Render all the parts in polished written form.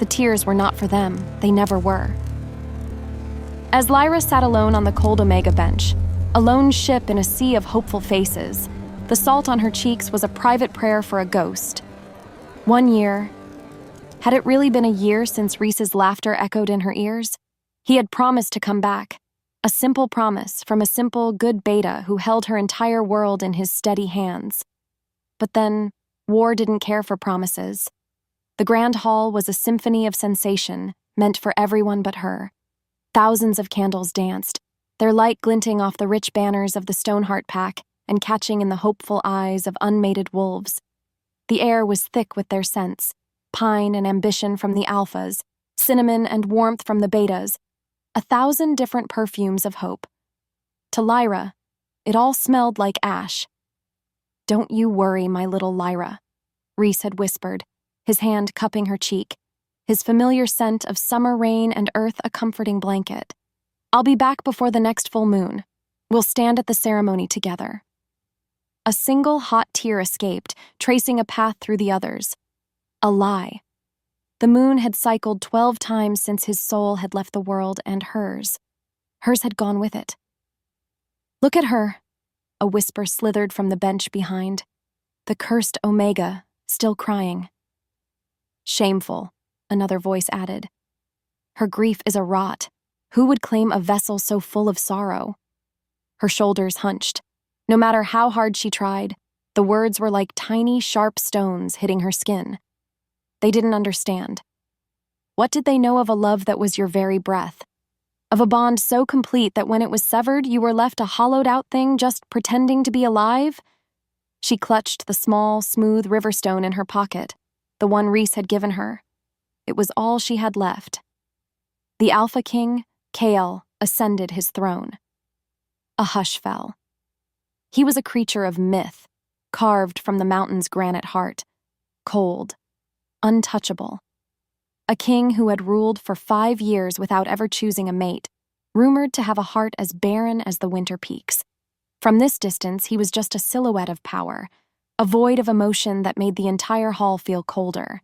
The tears were not for them. They never were. As Lyra sat alone on the cold Omega bench, a lone ship in a sea of hopeful faces, the salt on her cheeks was a private prayer for a ghost. 1 year. Had it really been a year since Reese's laughter echoed in her ears? He had promised to come back. A simple promise from a simple, good beta who held her entire world in his steady hands. But then, war didn't care for promises. The Grand Hall was a symphony of sensation, meant for everyone but her. Thousands of candles danced, their light glinting off the rich banners of the Stoneheart pack and catching in the hopeful eyes of unmated wolves. The air was thick with their scents, pine and ambition from the alphas, cinnamon and warmth from the betas, 1,000 different perfumes of hope. To Lyra, it all smelled like ash. "Don't you worry, my little Lyra," Reese had whispered, his hand cupping her cheek, his familiar scent of summer rain and earth a comforting blanket. "I'll be back before the next full moon. We'll stand at the ceremony together." A single hot tear escaped, tracing a path through the others. A lie. The moon had cycled 12 times since his soul had left the world, and hers. Hers had gone with it. "Look at her," a whisper slithered from the bench behind. The cursed Omega, still crying. "Shameful," another voice added. "Her grief is a rot. Who would claim a vessel so full of sorrow?" Her shoulders hunched. No matter how hard she tried, the words were like tiny, sharp stones hitting her skin. They didn't understand. What did they know of a love that was your very breath? Of a bond so complete that when it was severed, you were left a hollowed-out thing just pretending to be alive? She clutched the small, smooth riverstone in her pocket, the one Reese had given her. It was all she had left. The Alpha King, Kale, ascended his throne. A hush fell. He was a creature of myth, carved from the mountain's granite heart, cold, untouchable. A king who had ruled for 5 years without ever choosing a mate, rumored to have a heart as barren as the winter peaks. From this distance, he was just a silhouette of power, a void of emotion that made the entire hall feel colder.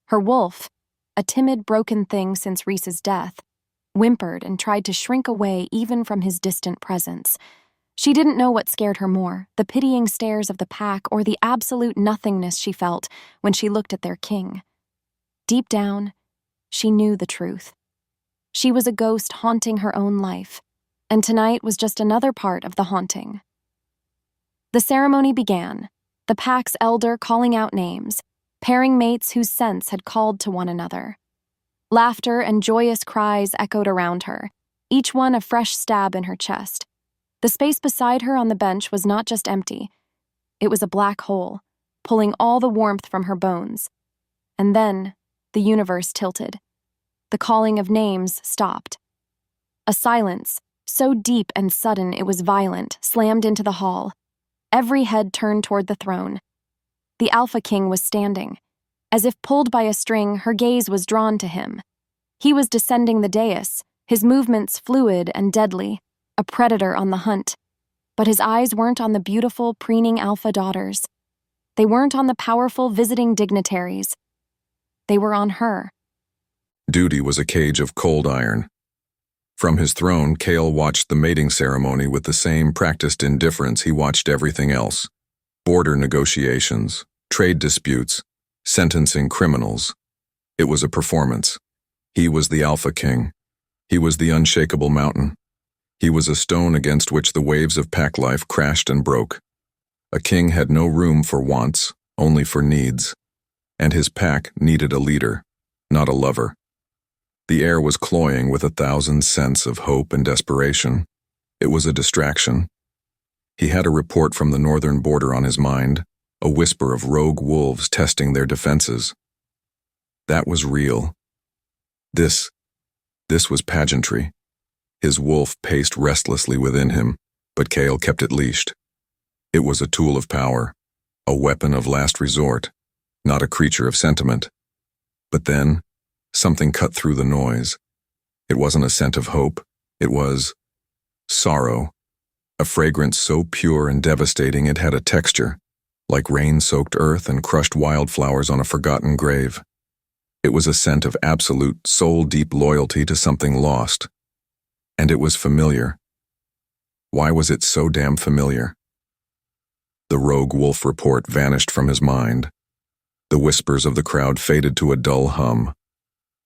Her wolf, a timid, broken thing since Reese's death, whimpered and tried to shrink away even from his distant presence. She didn't know what scared her more, the pitying stares of the pack or the absolute nothingness she felt when she looked at their king. Deep down, she knew the truth. She was a ghost haunting her own life, and tonight was just another part of the haunting. The ceremony began, the pack's elder calling out names, pairing mates whose scents had called to one another. Laughter and joyous cries echoed around her, each one a fresh stab in her chest. The space beside her on the bench was not just empty. It was a black hole, pulling all the warmth from her bones. And then, the universe tilted. The calling of names stopped. A silence, so deep and sudden it was violent, slammed into the hall. Every head turned toward the throne. The Alpha King was standing. As if pulled by a string, her gaze was drawn to him. He was descending the dais, his movements fluid and deadly, a predator on the hunt. But his eyes weren't on the beautiful, preening alpha daughters. They weren't on the powerful visiting dignitaries. They were on her. Duty was a cage of cold iron. From his throne, Kale watched the mating ceremony with the same practiced indifference he watched everything else. Border negotiations, trade disputes, sentencing criminals. It was a performance. He was the Alpha King. He was the unshakable mountain. He was a stone against which the waves of pack life crashed and broke. A king had no room for wants, only for needs. And his pack needed a leader, not a lover. The air was cloying with 1,000 scents of hope and desperation. It was a distraction. He had a report from the northern border on his mind, a whisper of rogue wolves testing their defenses. That was real. This was pageantry. His wolf paced restlessly within him, but Kale kept it leashed. It was a tool of power, a weapon of last resort, not a creature of sentiment. But then, something cut through the noise. It wasn't a scent of hope. It was sorrow, a fragrance so pure and devastating it had a texture, like rain-soaked earth and crushed wildflowers on a forgotten grave. It was a scent of absolute, soul-deep loyalty to something lost. And it was familiar. Why was it so damn familiar? The rogue wolf report vanished from his mind. The whispers of the crowd faded to a dull hum.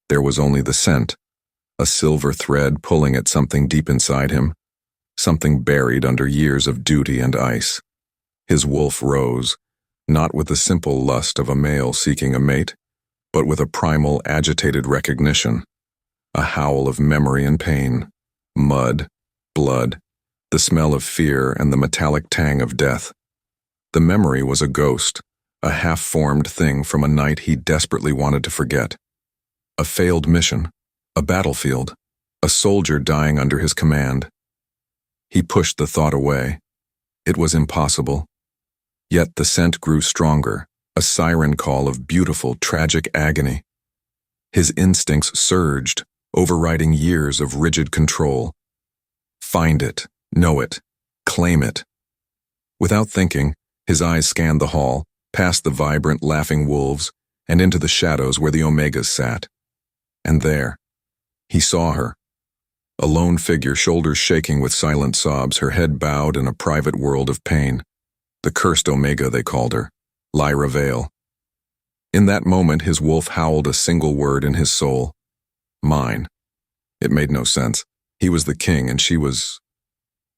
There was only the scent, a silver thread pulling at something deep inside him, something buried under years of duty and ice. His wolf rose, not with the simple lust of a male seeking a mate, but with a primal, agitated recognition, a howl of memory and pain, mud, blood, the smell of fear and the metallic tang of death. The memory was a ghost, a half-formed thing from a night he desperately wanted to forget. A failed mission, a battlefield, a soldier dying under his command. He pushed the thought away. It was impossible. Yet the scent grew stronger, a siren call of beautiful, tragic agony. His instincts surged, overriding years of rigid control. Find it, know it, claim it. Without thinking, his eyes scanned the hall, past the vibrant, laughing wolves, and into the shadows where the Omegas sat. And there, he saw her. A lone figure, shoulders shaking with silent sobs, her head bowed in a private world of pain. The cursed Omega, they called her, Lyra Vale. In that moment, his wolf howled a single word in his soul. Mine. It made no sense. He was the king and she was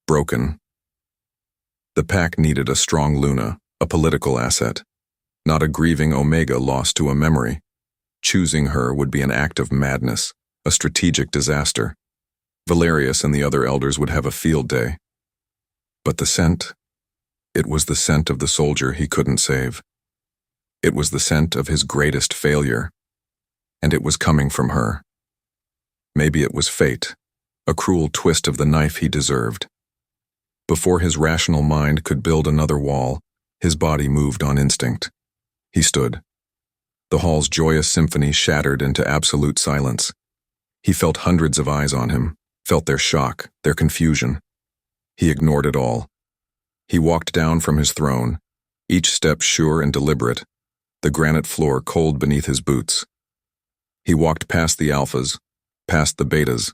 broken. The pack needed a strong Luna, a political asset, not a grieving Omega lost to a memory. Choosing her would be an act of madness, a strategic disaster. Valerius and the other elders would have a field day. But the scent? It was the scent of the soldier he couldn't save. It was the scent of his greatest failure. And it was coming from her. Maybe it was fate, a cruel twist of the knife he deserved. Before his rational mind could build another wall, his body moved on instinct. He stood. The hall's joyous symphony shattered into absolute silence. He felt hundreds of eyes on him, felt their shock, their confusion. He ignored it all. He walked down from his throne, each step sure and deliberate, the granite floor cold beneath his boots. He walked past the alphas, past the betas,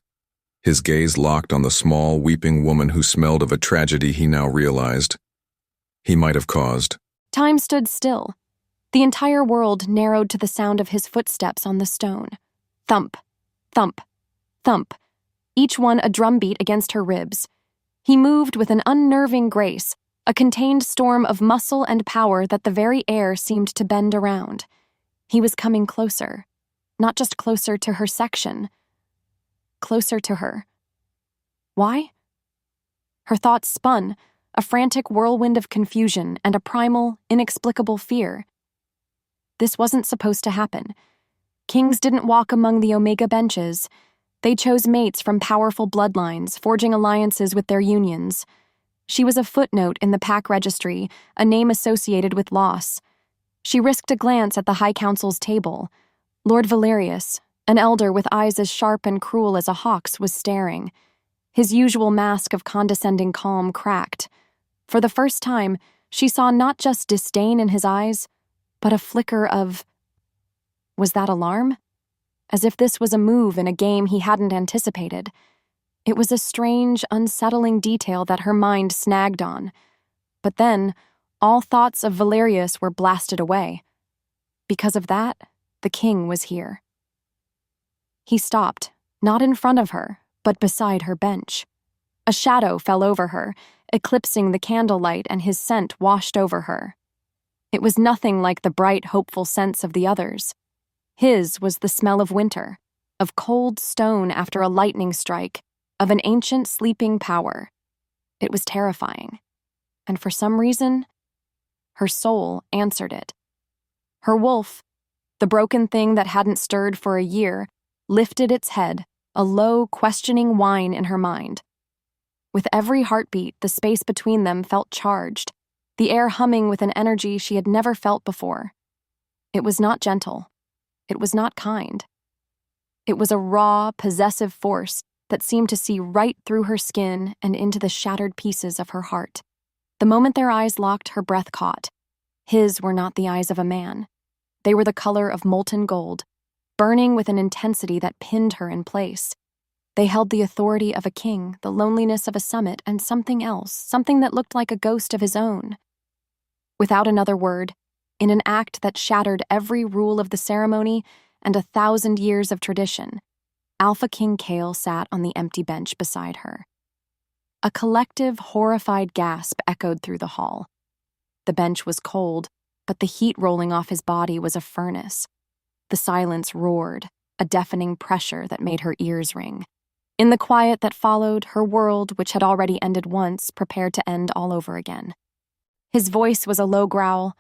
his gaze locked on the small, weeping woman who smelled of a tragedy he now realized he might have caused. Time stood still. The entire world narrowed to the sound of his footsteps on the stone. Thump, thump, thump, each one a drumbeat against her ribs. He moved with an unnerving grace, a contained storm of muscle and power that the very air seemed to bend around. He was coming closer, not just closer to her section, closer to her. Why? Her thoughts spun, a frantic whirlwind of confusion and a primal, inexplicable fear. This wasn't supposed to happen. Kings didn't walk among the Omega benches. They chose mates from powerful bloodlines, forging alliances with their unions. She was a footnote in the pack registry, a name associated with loss. She risked a glance at the High Council's table. Lord Valerius, an elder with eyes as sharp and cruel as a hawk's, was staring. His usual mask of condescending calm cracked. For the first time, she saw not just disdain in his eyes, but a flicker of... Was that alarm? As if this was a move in a game he hadn't anticipated. It was a strange, unsettling detail that her mind snagged on. But then, all thoughts of Valerius were blasted away. Because of that, the king was here. He stopped, not in front of her, but beside her bench. A shadow fell over her, eclipsing the candlelight, and his scent washed over her. It was nothing like the bright, hopeful scents of the others. His was the smell of winter, of cold stone after a lightning strike, of an ancient sleeping power. It was terrifying. And for some reason, her soul answered it. Her wolf, the broken thing that hadn't stirred for a year, lifted its head, a low, questioning whine in her mind. With every heartbeat, the space between them felt charged, the air humming with an energy she had never felt before. It was not gentle. It was not kind. It was a raw, possessive force that seemed to see right through her skin and into the shattered pieces of her heart. The moment their eyes locked, her breath caught. His were not the eyes of a man. They were the color of molten gold, burning with an intensity that pinned her in place. They held the authority of a king, the loneliness of a summit, and something else, something that looked like a ghost of his own. Without another word, in an act that shattered every rule of the ceremony and 1,000 years of tradition, Alpha King Kale sat on the empty bench beside her. A collective, horrified gasp echoed through the hall. The bench was cold, but the heat rolling off his body was a furnace. The silence roared, a deafening pressure that made her ears ring. In the quiet that followed, her world, which had already ended once, prepared to end all over again. His voice was a low growl,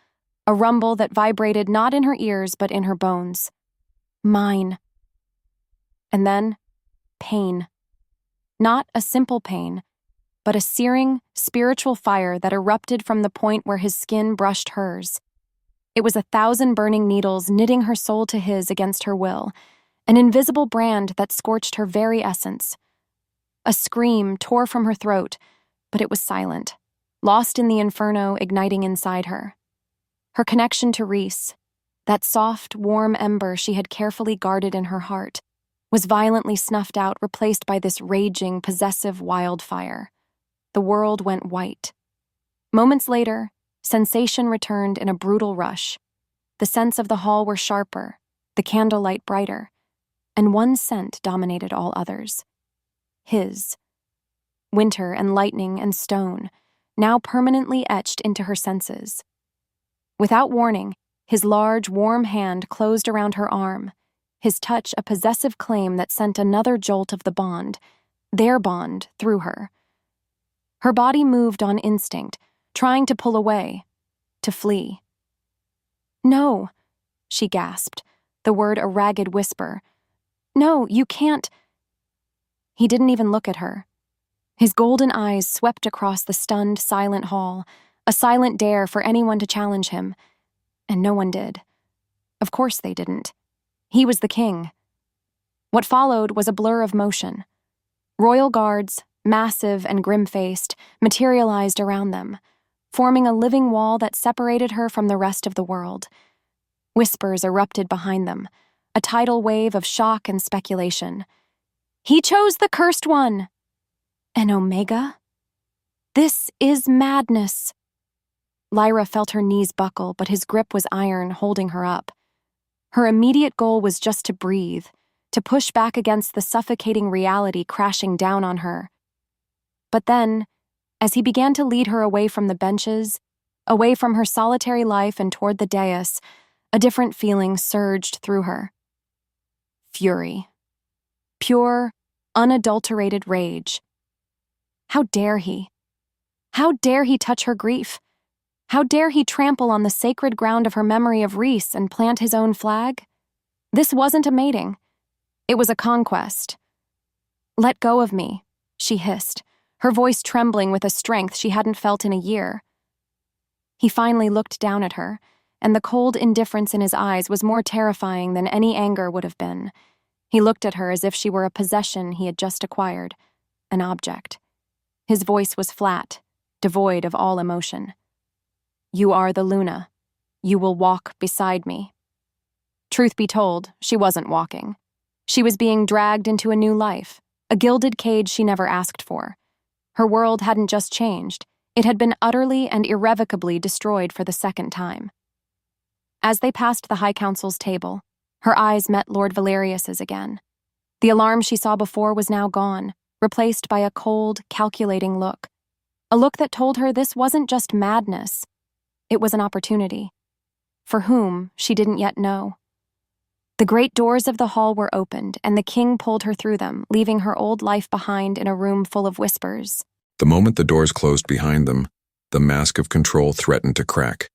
a rumble that vibrated not in her ears but in her bones. Mine. And then, pain. Not a simple pain, but a searing, spiritual fire that erupted from the point where his skin brushed hers. It was 1,000 burning needles knitting her soul to his against her will, an invisible brand that scorched her very essence. A scream tore from her throat, but it was silent, lost in the inferno igniting inside her. Her connection to Reese, that soft, warm ember she had carefully guarded in her heart, was violently snuffed out, replaced by this raging, possessive wildfire. The world went white. Moments later, sensation returned in a brutal rush. The scents of the hall were sharper, the candlelight brighter, and one scent dominated all others. His. Winter and lightning and stone, now permanently etched into her senses. Without warning, his large, warm hand closed around her arm, his touch a possessive claim that sent another jolt of the bond, their bond, through her. Her body moved on instinct, trying to pull away, to flee. "No," she gasped, the word a ragged whisper. "No, you can't." He didn't even look at her. His golden eyes swept across the stunned, silent hall, a silent dare for anyone to challenge him. And no one did. Of course they didn't. He was the king. What followed was a blur of motion. Royal guards, massive and grim-faced, materialized around them, forming a living wall that separated her from the rest of the world. Whispers erupted behind them, a tidal wave of shock and speculation. "He chose the cursed one!" "An Omega? This is madness!" Lyra felt her knees buckle, but his grip was iron, holding her up. Her immediate goal was just to breathe, to push back against the suffocating reality crashing down on her. But then, as he began to lead her away from the benches, away from her solitary life and toward the dais, a different feeling surged through her. Fury. Pure, unadulterated rage. How dare he? How dare he touch her grief? How dare he trample on the sacred ground of her memory of Reese and plant his own flag? This wasn't a mating. It was a conquest. "Let go of me," she hissed, her voice trembling with a strength she hadn't felt in a year. He finally looked down at her, and the cold indifference in his eyes was more terrifying than any anger would have been. He looked at her as if she were a possession he had just acquired, an object. His voice was flat, devoid of all emotion. "You are the Luna. You will walk beside me." Truth be told, she wasn't walking. She was being dragged into a new life, a gilded cage she never asked for. Her world hadn't just changed, it had been utterly and irrevocably destroyed for the second time. As they passed the High Council's table, her eyes met Lord Valerius's again. The alarm she saw before was now gone, replaced by a cold, calculating look. A look that told her this wasn't just madness. It was an opportunity. For whom, she didn't yet know. The great doors of the hall were opened, and the king pulled her through them, leaving her old life behind in a room full of whispers. The moment the doors closed behind them, the mask of control threatened to crack.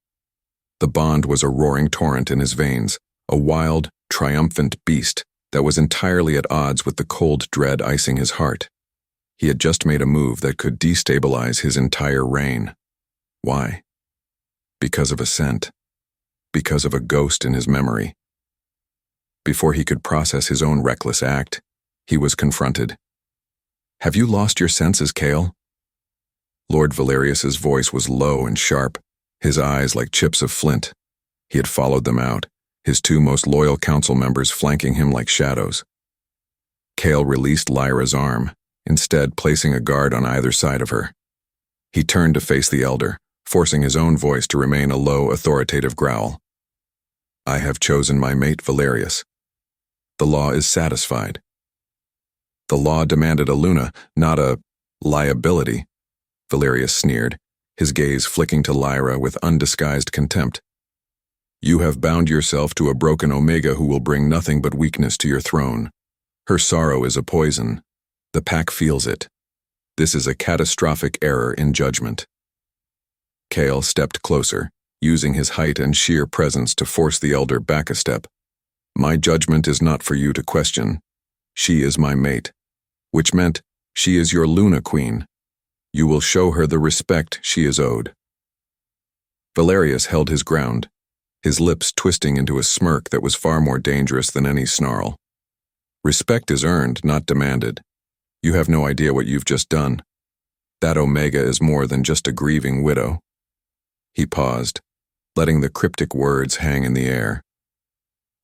The bond was a roaring torrent in his veins, a wild, triumphant beast that was entirely at odds with the cold dread icing his heart. He had just made a move that could destabilize his entire reign. Why? Because of a scent. Because of a ghost in his memory. Before he could process his own reckless act, he was confronted. "Have you lost your senses, Kale?" Lord Valerius's voice was low and sharp, his eyes like chips of flint. He had followed them out, his two most loyal council members flanking him like shadows. Kale released Lyra's arm, instead placing a guard on either side of her. He turned to face the elder, forcing his own voice to remain a low, authoritative growl. I have chosen my mate, Valerius. The law is satisfied. The law demanded a Luna, not a liability, Valerius sneered, his gaze flicking to Lyra with undisguised contempt. You have bound yourself to a broken Omega who will bring nothing but weakness to your throne. Her sorrow is a poison. The pack feels it. This is a catastrophic error in judgment. Kale stepped closer, using his height and sheer presence to force the elder back a step. My judgment is not for you to question. She is my mate, which meant she is your Luna Queen. You will show her the respect she is owed. Valerius held his ground, his lips twisting into a smirk that was far more dangerous than any snarl. Respect is earned, not demanded. You have no idea what you've just done. That Omega is more than just a grieving widow. He paused, letting the cryptic words hang in the air.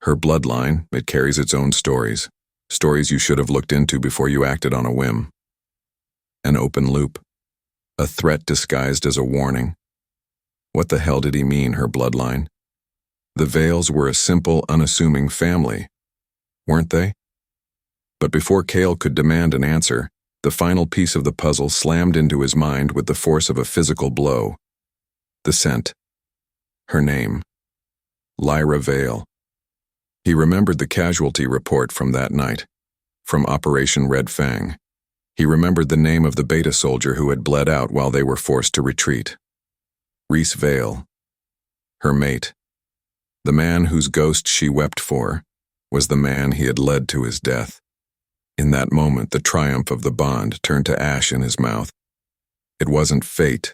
Her bloodline, it carries its own stories. Stories you should have looked into before you acted on a whim. An open loop. A threat disguised as a warning. What the hell did he mean, her bloodline? The Vales were a simple, unassuming family, weren't they? But before Kale could demand an answer, the final piece of the puzzle slammed into his mind with the force of a physical blow. The scent. Her name. Lyra Vale. He remembered the casualty report from that night, from Operation Red Fang. He remembered the name of the beta soldier who had bled out while they were forced to retreat. Reese Vale. Her mate. The man whose ghost she wept for was the man he had led to his death. In that moment, the triumph of the bond turned to ash in his mouth. It wasn't fate.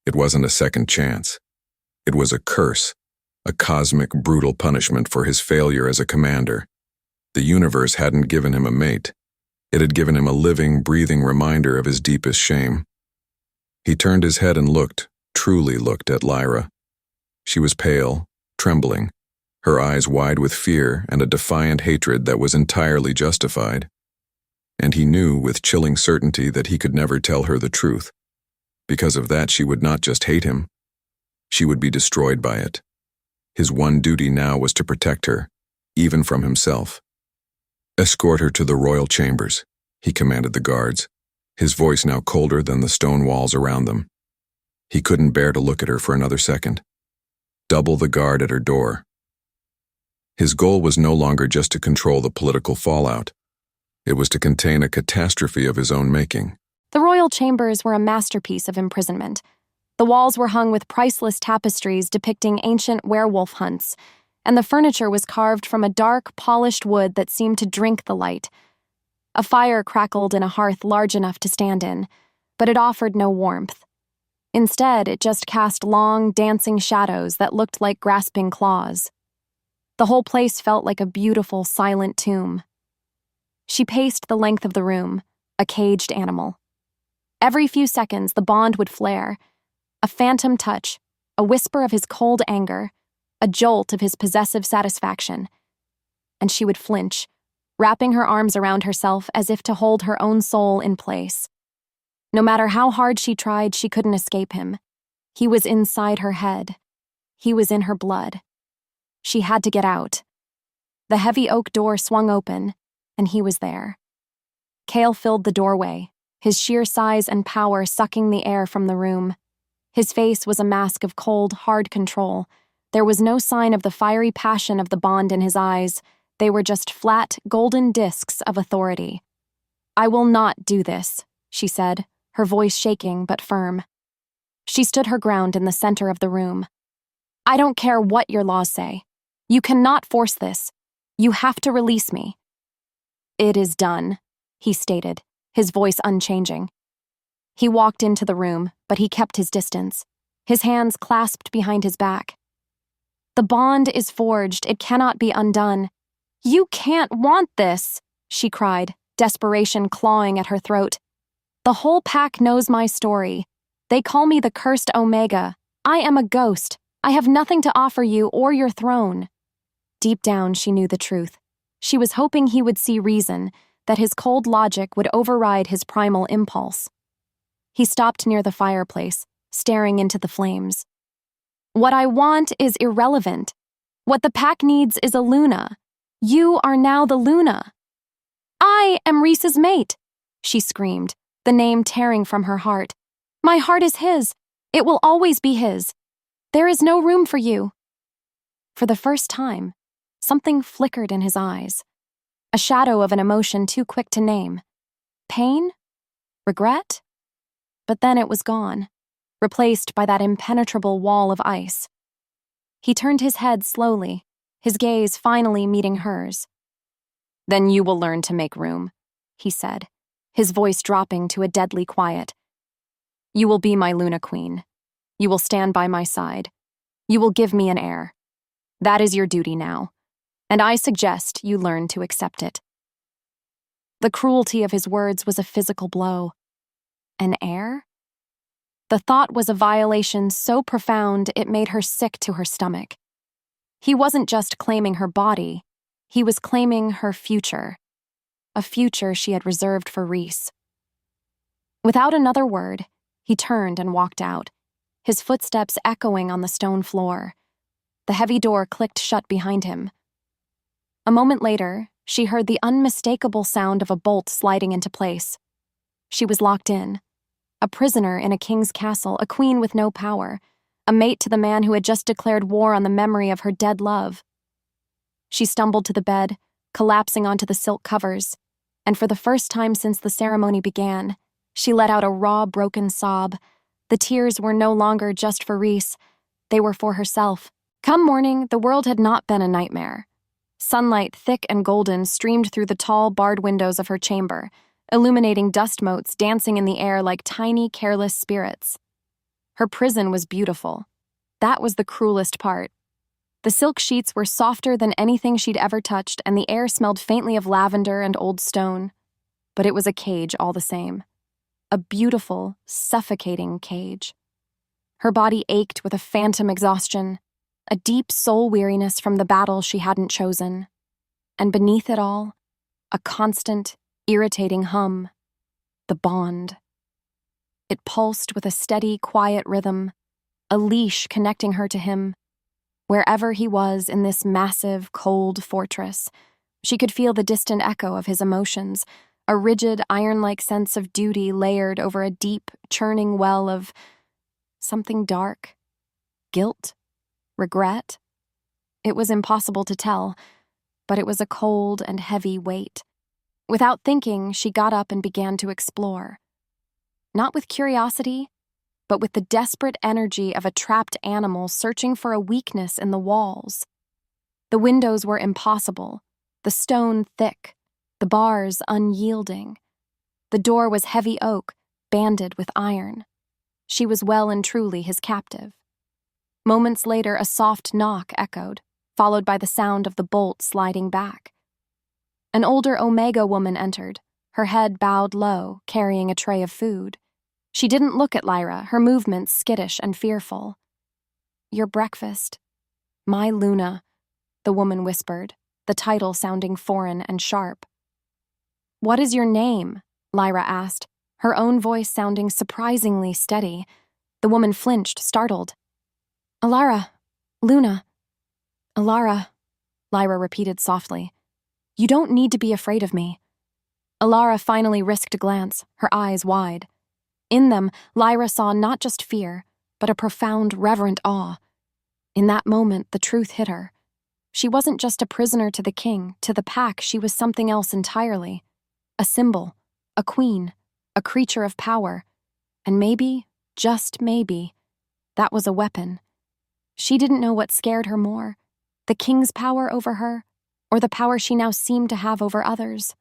It wasn't a second chance. It was a curse, a cosmic, brutal punishment for his failure as a commander. The universe hadn't given him a mate. It had given him a living, breathing reminder of his deepest shame. He turned his head and looked, truly looked at Lyra. She was pale, trembling, her eyes wide with fear and a defiant hatred that was entirely justified. And he knew with chilling certainty that he could never tell her the truth. Because of that, she would not just hate him. She would be destroyed by it. His one duty now was to protect her, even from himself. Escort her to the royal chambers, he commanded the guards, his voice now colder than the stone walls around them. He couldn't bear to look at her for another second. Double the guard at her door. His goal was no longer just to control the political fallout. It was to contain a catastrophe of his own making. The royal chambers were a masterpiece of imprisonment. The walls were hung with priceless tapestries depicting ancient werewolf hunts, and the furniture was carved from a dark, polished wood that seemed to drink the light. A fire crackled in a hearth large enough to stand in, but it offered no warmth. Instead, it just cast long, dancing shadows that looked like grasping claws. The whole place felt like a beautiful, silent tomb. She paced the length of the room, a caged animal. Every few seconds, the bond would flare. A phantom touch, a whisper of his cold anger, a jolt of his possessive satisfaction. And she would flinch, wrapping her arms around herself as if to hold her own soul in place. No matter how hard she tried, she couldn't escape him. He was inside her head. He was in her blood. She had to get out. The heavy oak door swung open, and he was there. Kale filled the doorway, his sheer size and power sucking the air from the room. His face was a mask of cold, hard control. There was no sign of the fiery passion of the bond in his eyes. They were just flat, golden discs of authority. I will not do this, she said, her voice shaking but firm. She stood her ground in the center of the room. I don't care what your laws say. You cannot force this. You have to release me. It is done, he stated, his voice unchanging. He walked into the room, but he kept his distance, his hands clasped behind his back. The bond is forged. It cannot be undone. You can't want this, she cried, desperation clawing at her throat. The whole pack knows my story. They call me the cursed Omega. I am a ghost. I have nothing to offer you or your throne. Deep down, she knew the truth. She was hoping he would see reason, that his cold logic would override his primal impulse. He stopped near the fireplace, staring into the flames. What I want is irrelevant. What the pack needs is a Luna. You are now the Luna. I am Reese's mate, she screamed, the name tearing from her heart. My heart is his. It will always be his. There is no room for you. For the first time, something flickered in his eyes. A shadow of an emotion too quick to name. Pain? Regret? But then it was gone, replaced by that impenetrable wall of ice. He turned his head slowly, his gaze finally meeting hers. Then you will learn to make room, he said, his voice dropping to a deadly quiet. You will be my Luna Queen. You will stand by my side. You will give me an heir. That is your duty now, and I suggest you learn to accept it. The cruelty of his words was a physical blow. An heir? The thought was a violation so profound it made her sick to her stomach. He wasn't just claiming her body, he was claiming her future. A future she had reserved for Reese. Without another word, he turned and walked out, his footsteps echoing on the stone floor. The heavy door clicked shut behind him. A moment later, she heard the unmistakable sound of a bolt sliding into place. She was locked in. A prisoner in a king's castle, a queen with no power, a mate to the man who had just declared war on the memory of her dead love. She stumbled to the bed, collapsing onto the silk covers, and for the first time since the ceremony began, she let out a raw, broken sob. The tears were no longer just for Reese, they were for herself. Come morning, the world had not been a nightmare. Sunlight, thick and golden, streamed through the tall, barred windows of her chamber, illuminating dust motes dancing in the air like tiny, careless spirits. Her prison was beautiful. That was the cruelest part. The silk sheets were softer than anything she'd ever touched, and the air smelled faintly of lavender and old stone. But it was a cage all the same. A beautiful, suffocating cage. Her body ached with a phantom exhaustion, a deep soul weariness from the battle she hadn't chosen. And beneath it all, a constant, irritating hum. The bond. It pulsed with a steady, quiet rhythm, a leash connecting her to him. Wherever he was in this massive, cold fortress, she could feel the distant echo of his emotions, a rigid, iron-like sense of duty layered over a deep, churning well of something dark, guilt, regret. It was impossible to tell, but it was a cold and heavy weight. Without thinking, she got up and began to explore. Not with curiosity, but with the desperate energy of a trapped animal searching for a weakness in the walls. The windows were impossible, the stone thick, the bars unyielding. The door was heavy oak, banded with iron. She was well and truly his captive. Moments later, a soft knock echoed, followed by the sound of the bolt sliding back. An older Omega woman entered, her head bowed low, carrying a tray of food. She didn't look at Lyra, her movements skittish and fearful. Your breakfast. My Luna, the woman whispered, the title sounding foreign and sharp. What is your name? Lyra asked, her own voice sounding surprisingly steady. The woman flinched, startled. Alara. Luna. Alara, Lyra repeated softly. You don't need to be afraid of me. Alara finally risked a glance, her eyes wide. In them, Lyra saw not just fear, but a profound, reverent awe. In that moment, the truth hit her. She wasn't just a prisoner to the king, to the pack, she was something else entirely. A symbol, a queen, a creature of power. And maybe, just maybe, that was a weapon. She didn't know what scared her more, the king's power over her, or the power she now seemed to have over others.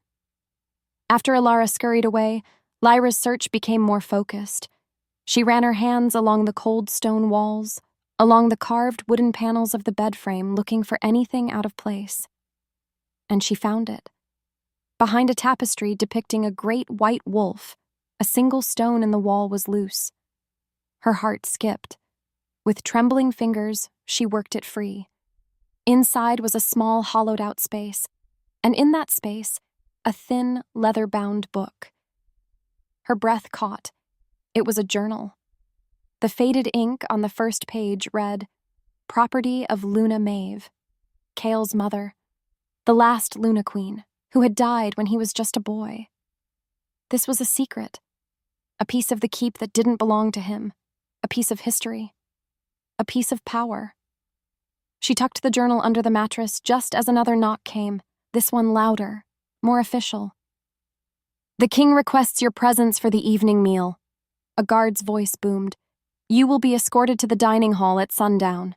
After Alara scurried away, Lyra's search became more focused. She ran her hands along the cold stone walls, along the carved wooden panels of the bed frame, looking for anything out of place. And she found it. Behind a tapestry depicting a great white wolf, a single stone in the wall was loose. Her heart skipped. With trembling fingers, she worked it free. Inside was a small, hollowed-out space, and in that space, a thin, leather-bound book. Her breath caught. It was a journal. The faded ink on the first page read, "Property of Luna Maeve, Cale's mother, the last Luna Queen, who had died when he was just a boy." This was a secret, a piece of the keep that didn't belong to him, a piece of history, a piece of power. She tucked the journal under the mattress just as another knock came, this one louder, more official. "The king requests your presence for the evening meal," a guard's voice boomed. "You will be escorted to the dining hall at sundown."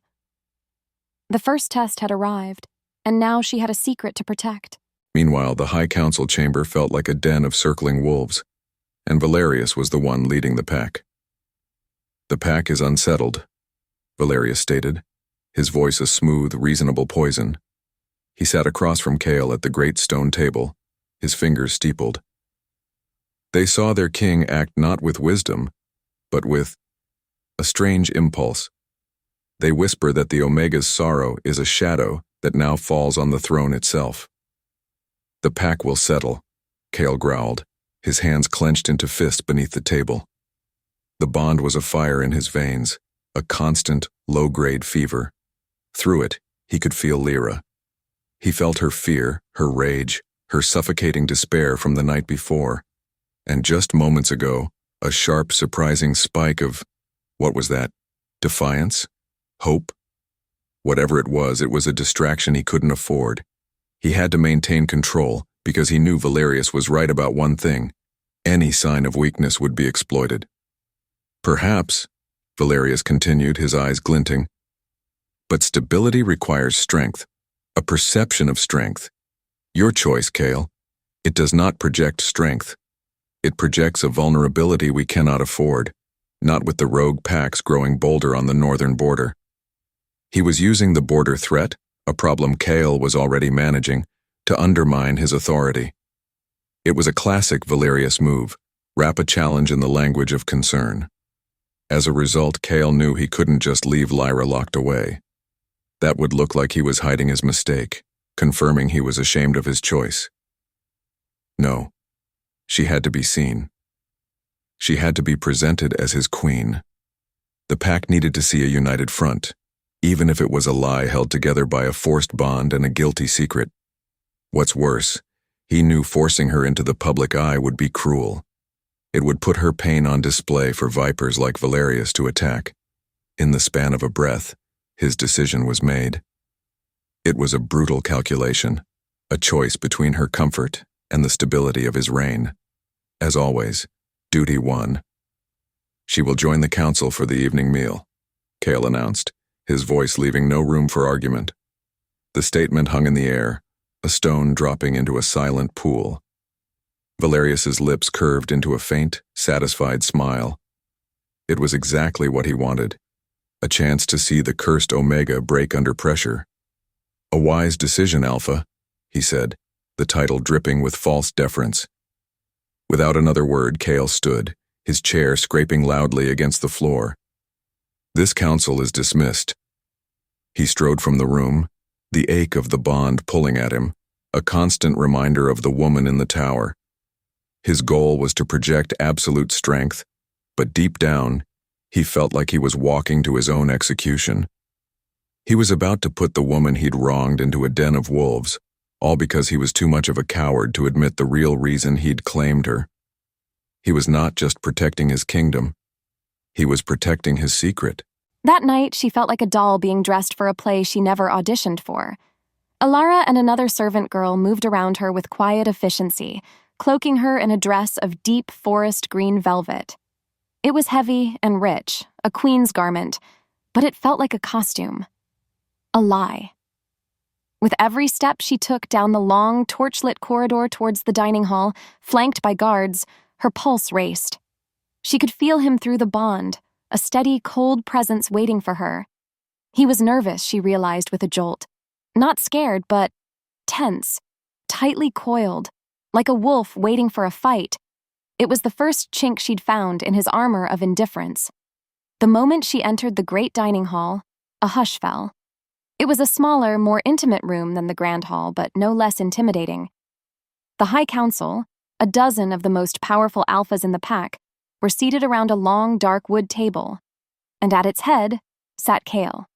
The first test had arrived, and now she had a secret to protect. Meanwhile, the High Council chamber felt like a den of circling wolves, and Valerius was the one leading the pack. "The pack is unsettled," Valerius stated, his voice a smooth, reasonable poison. He sat across from Cale at the great stone table, his fingers steepled. They saw their king act not with wisdom, but with a strange impulse. They whisper that the Omega's sorrow is a shadow that now falls on the throne itself. "The pack will settle," Cale growled, his hands clenched into fists beneath the table. The bond was afire in his veins, a constant, low-grade fever. Through it, he could feel Lyra. He felt her fear, her rage, her suffocating despair from the night before. And just moments ago, a sharp, surprising spike of, what was that? Defiance? Hope? Whatever it was a distraction he couldn't afford. He had to maintain control because he knew Valerius was right about one thing. Any sign of weakness would be exploited. "Perhaps," Valerius continued, his eyes glinting, "but stability requires strength, a perception of strength. Your choice, Cale. It does not project strength. It projects a vulnerability we cannot afford, not with the rogue packs growing bolder on the northern border." He was using the border threat, a problem Cale was already managing, to undermine his authority. It was a classic Valerius move, wrap a challenge in the language of concern. As a result, Cale knew he couldn't just leave Lyra locked away. That would look like he was hiding his mistake, confirming he was ashamed of his choice. No, she had to be seen. She had to be presented as his queen. The pack needed to see a united front, even if it was a lie held together by a forced bond and a guilty secret. What's worse, he knew forcing her into the public eye would be cruel. It would put her pain on display for vipers like Valerius to attack. In the span of a breath, his decision was made. It was a brutal calculation, a choice between her comfort and the stability of his reign. As always, duty won. "She will join the council for the evening meal," Cale announced, his voice leaving no room for argument. The statement hung in the air, a stone dropping into a silent pool. Valerius's lips curved into a faint, satisfied smile. It was exactly what he wanted, a chance to see the cursed Omega break under pressure. "A wise decision, Alpha," he said, the title dripping with false deference. Without another word, Cale stood, his chair scraping loudly against the floor. "This council is dismissed." He strode from the room, the ache of the bond pulling at him, a constant reminder of the woman in the tower. His goal was to project absolute strength, but deep down, he felt like he was walking to his own execution. He was about to put the woman he'd wronged into a den of wolves, all because he was too much of a coward to admit the real reason he'd claimed her. He was not just protecting his kingdom, he was protecting his secret. That night, she felt like a doll being dressed for a play she never auditioned for. Alara and another servant girl moved around her with quiet efficiency, cloaking her in a dress of deep forest green velvet. It was heavy and rich, a queen's garment, but it felt like a costume. A lie. With every step she took down the long, torchlit corridor towards the dining hall, flanked by guards, her pulse raced. She could feel him through the bond, a steady, cold presence waiting for her. He was nervous, she realized with a jolt. Not scared, but tense, tightly coiled, like a wolf waiting for a fight. It was the first chink she'd found in his armor of indifference. The moment she entered the great dining hall, a hush fell. It was a smaller, more intimate room than the Grand Hall, but no less intimidating. The High Council, a dozen of the most powerful alphas in the pack, were seated around a long, dark wood table, and at its head sat Kale.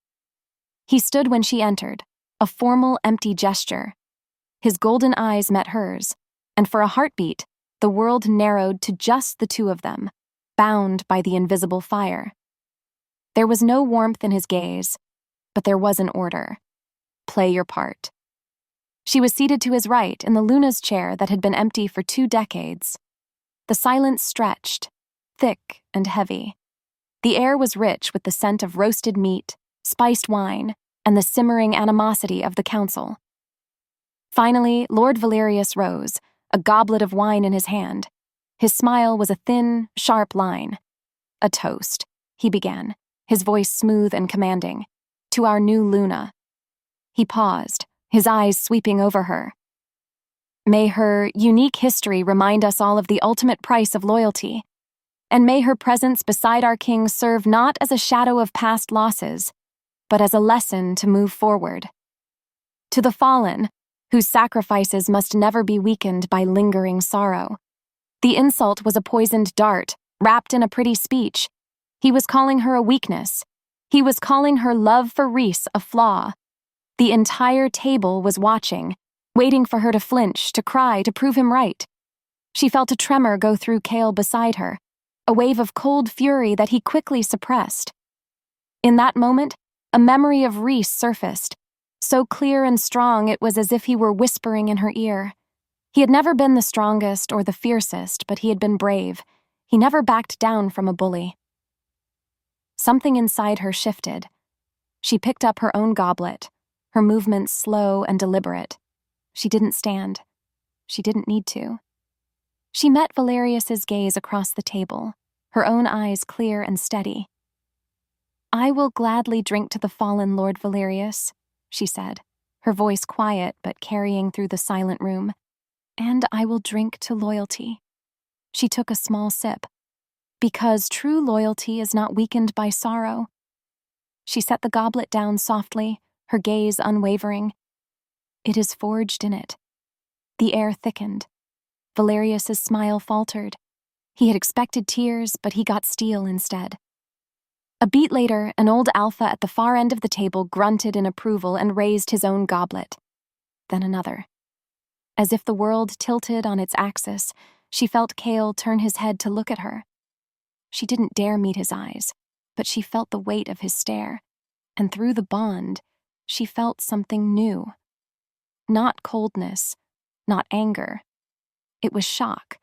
He stood when she entered, a formal, empty gesture. His golden eyes met hers, and for a heartbeat, the world narrowed to just the two of them, bound by the invisible fire. There was no warmth in his gaze, but there was an order. Play your part. She was seated to his right in the Luna's chair that had been empty for 2 decades. The silence stretched, thick and heavy. The air was rich with the scent of roasted meat, spiced wine, and the simmering animosity of the council. Finally, Lord Valerius rose, a goblet of wine in his hand. His smile was a thin, sharp line. "A toast," he began, his voice smooth and commanding, "to our new Luna." He paused, his eyes sweeping over her. "May her unique history remind us all of the ultimate price of loyalty, and may her presence beside our king serve not as a shadow of past losses, but as a lesson to move forward. To the fallen, whose sacrifices must never be weakened by lingering sorrow." The insult was a poisoned dart, wrapped in a pretty speech. He was calling her a weakness. He was calling her love for Rhys a flaw. The entire table was watching, waiting for her to flinch, to cry, to prove him right. She felt a tremor go through Kale beside her, a wave of cold fury that he quickly suppressed. In that moment, a memory of Rhys surfaced, so clear and strong it was as if he were whispering in her ear. He had never been the strongest or the fiercest, but he had been brave. He never backed down from a bully. Something inside her shifted. She picked up her own goblet, her movements slow and deliberate. She didn't stand. She didn't need to. She met Valerius's gaze across the table, her own eyes clear and steady. "I will gladly drink to the fallen, Lord Valerius," she said, her voice quiet but carrying through the silent room. "And I will drink to loyalty." She took a small sip. "Because true loyalty is not weakened by sorrow." She set the goblet down softly, her gaze unwavering. "It is forged in it." The air thickened. Valerius's smile faltered. He had expected tears, but he got steel instead. A beat later, an old alpha at the far end of the table grunted in approval and raised his own goblet. Then another. As if the world tilted on its axis, she felt Kale turn his head to look at her. She didn't dare meet his eyes, but she felt the weight of his stare, and through the bond, she felt something new. Not coldness, not anger. It was shock,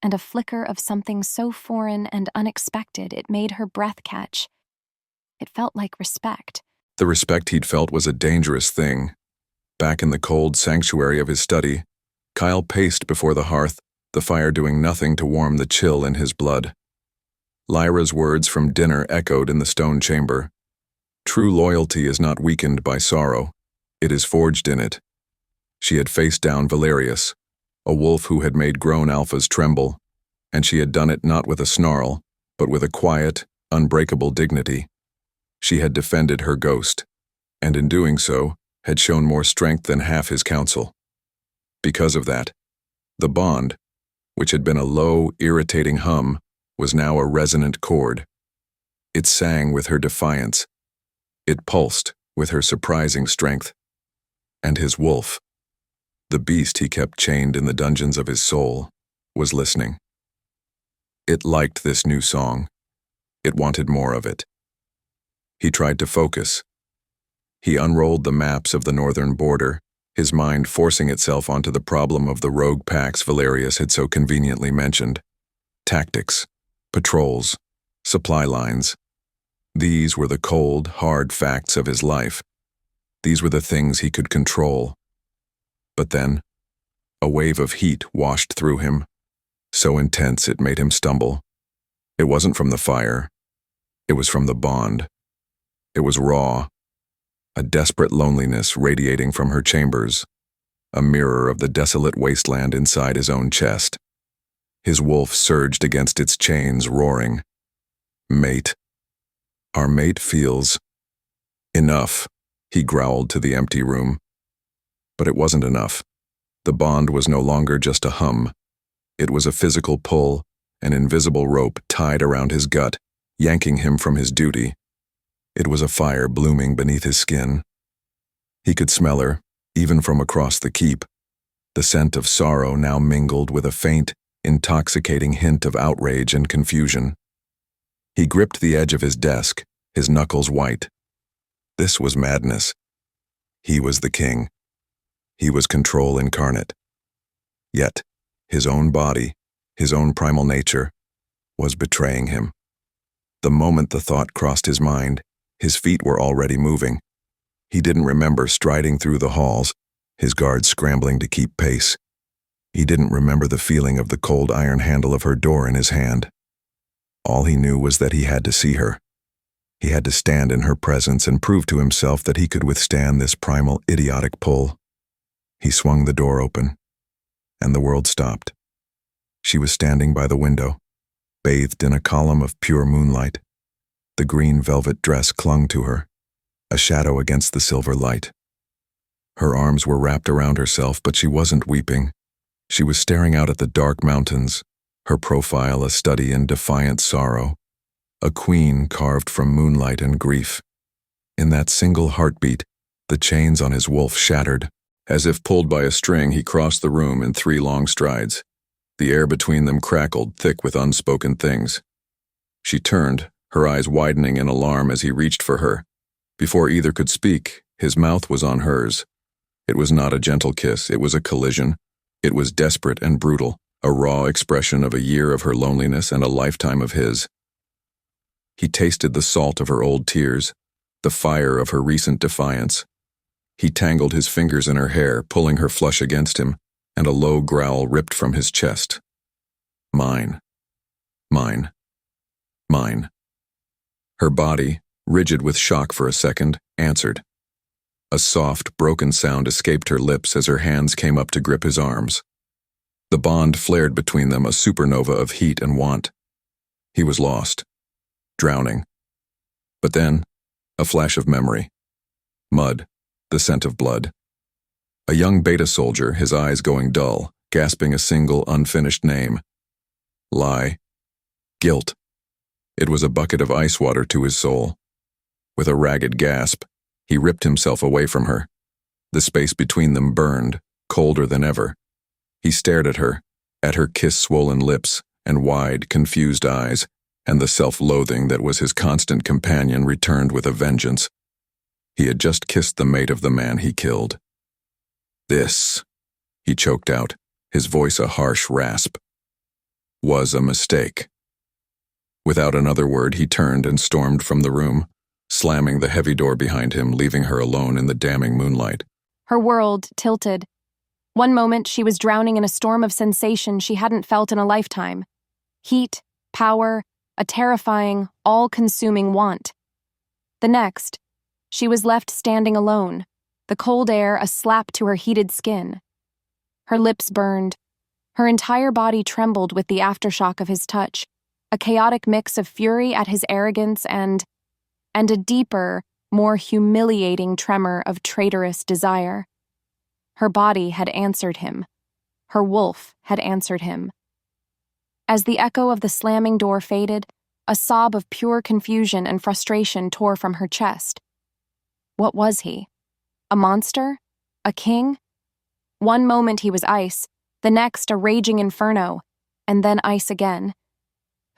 and a flicker of something so foreign and unexpected it made her breath catch. It felt like respect. The respect he'd felt was a dangerous thing. Back in the cold sanctuary of his study, Kyle paced before the hearth, the fire doing nothing to warm the chill in his blood. Lyra's words from dinner echoed in the stone chamber. True loyalty is not weakened by sorrow. It is forged in it. She had faced down Valerius, a wolf who had made grown alphas tremble, and she had done it not with a snarl, but with a quiet, unbreakable dignity. She had defended her ghost, and in doing so, had shown more strength than half his council. Because of that, the bond, which had been a low, irritating hum, was now a resonant chord. It sang with her defiance. It pulsed with her surprising strength. And his wolf, the beast he kept chained in the dungeons of his soul, was listening. It liked this new song. It wanted more of it. He tried to focus. He unrolled the maps of the northern border, his mind forcing itself onto the problem of the rogue packs Valerius had so conveniently mentioned. Tactics, patrols, supply lines. These were the cold, hard facts of his life. These were the things he could control. But then, a wave of heat washed through him, so intense it made him stumble. It wasn't from the fire. It was from the bond. It was raw, a desperate loneliness radiating from her chambers, a mirror of the desolate wasteland inside his own chest. His wolf surged against its chains, roaring, "Mate, our mate feels enough." He growled to the empty room. But it wasn't enough. The bond was no longer just a hum. It was a physical pull, an invisible rope tied around his gut, yanking him from his duty. It was a fire blooming beneath his skin. He could smell her, even from across the keep. The scent of sorrow now mingled with a faint, intoxicating hint of outrage and confusion. He gripped the edge of his desk, his knuckles white. This was madness. He was the king. He was control incarnate. Yet, his own body, his own primal nature, was betraying him. The moment the thought crossed his mind, his feet were already moving. He didn't remember striding through the halls, his guards scrambling to keep pace. He didn't remember the feeling of the cold iron handle of her door in his hand. All he knew was that he had to see her. He had to stand in her presence and prove to himself that he could withstand this primal, idiotic pull. He swung the door open, and the world stopped. She was standing by the window, bathed in a column of pure moonlight. The green velvet dress clung to her, a shadow against the silver light. Her arms were wrapped around herself, but she wasn't weeping. She was staring out at the dark mountains, her profile a study in defiant sorrow, a queen carved from moonlight and grief. In that single heartbeat, the chains on his wolf shattered. As if pulled by a string, he crossed the room in 3 long strides. The air between them crackled, thick with unspoken things. She turned, her eyes widening in alarm as he reached for her. Before either could speak, his mouth was on hers. It was not a gentle kiss, it was a collision. It was desperate and brutal, a raw expression of a year of her loneliness and a lifetime of his. He tasted the salt of her old tears, the fire of her recent defiance. He tangled his fingers in her hair, pulling her flush against him, and a low growl ripped from his chest. Mine. Mine. Mine. Her body, rigid with shock for a second, answered. A soft, broken sound escaped her lips as her hands came up to grip his arms. The bond flared between them, a supernova of heat and want. He was lost. Drowning. But then, a flash of memory. Mud. The scent of blood. A young beta soldier, his eyes going dull, gasping a single unfinished name. Lie. Guilt. It was a bucket of ice water to his soul. With a ragged gasp, he ripped himself away from her. The space between them burned, colder than ever. He stared at her kiss-swollen lips and wide, confused eyes, and the self-loathing that was his constant companion returned with a vengeance. He had just kissed the mate of the man he killed. This, he choked out, his voice a harsh rasp, was a mistake. Without another word, he turned and stormed from the room, slamming the heavy door behind him, leaving her alone in the damning moonlight. Her world tilted. One moment she was drowning in a storm of sensation she hadn't felt in a lifetime. Heat, power, a terrifying, all-consuming want. The next, she was left standing alone, the cold air a slap to her heated skin. Her lips burned. Her entire body trembled with the aftershock of his touch, a chaotic mix of fury at his arrogance and a deeper, more humiliating tremor of traitorous desire. Her body had answered him. Her wolf had answered him. As the echo of the slamming door faded, a sob of pure confusion and frustration tore from her chest. What was he? A monster? A king? One moment he was ice, the next a raging inferno, and then ice again.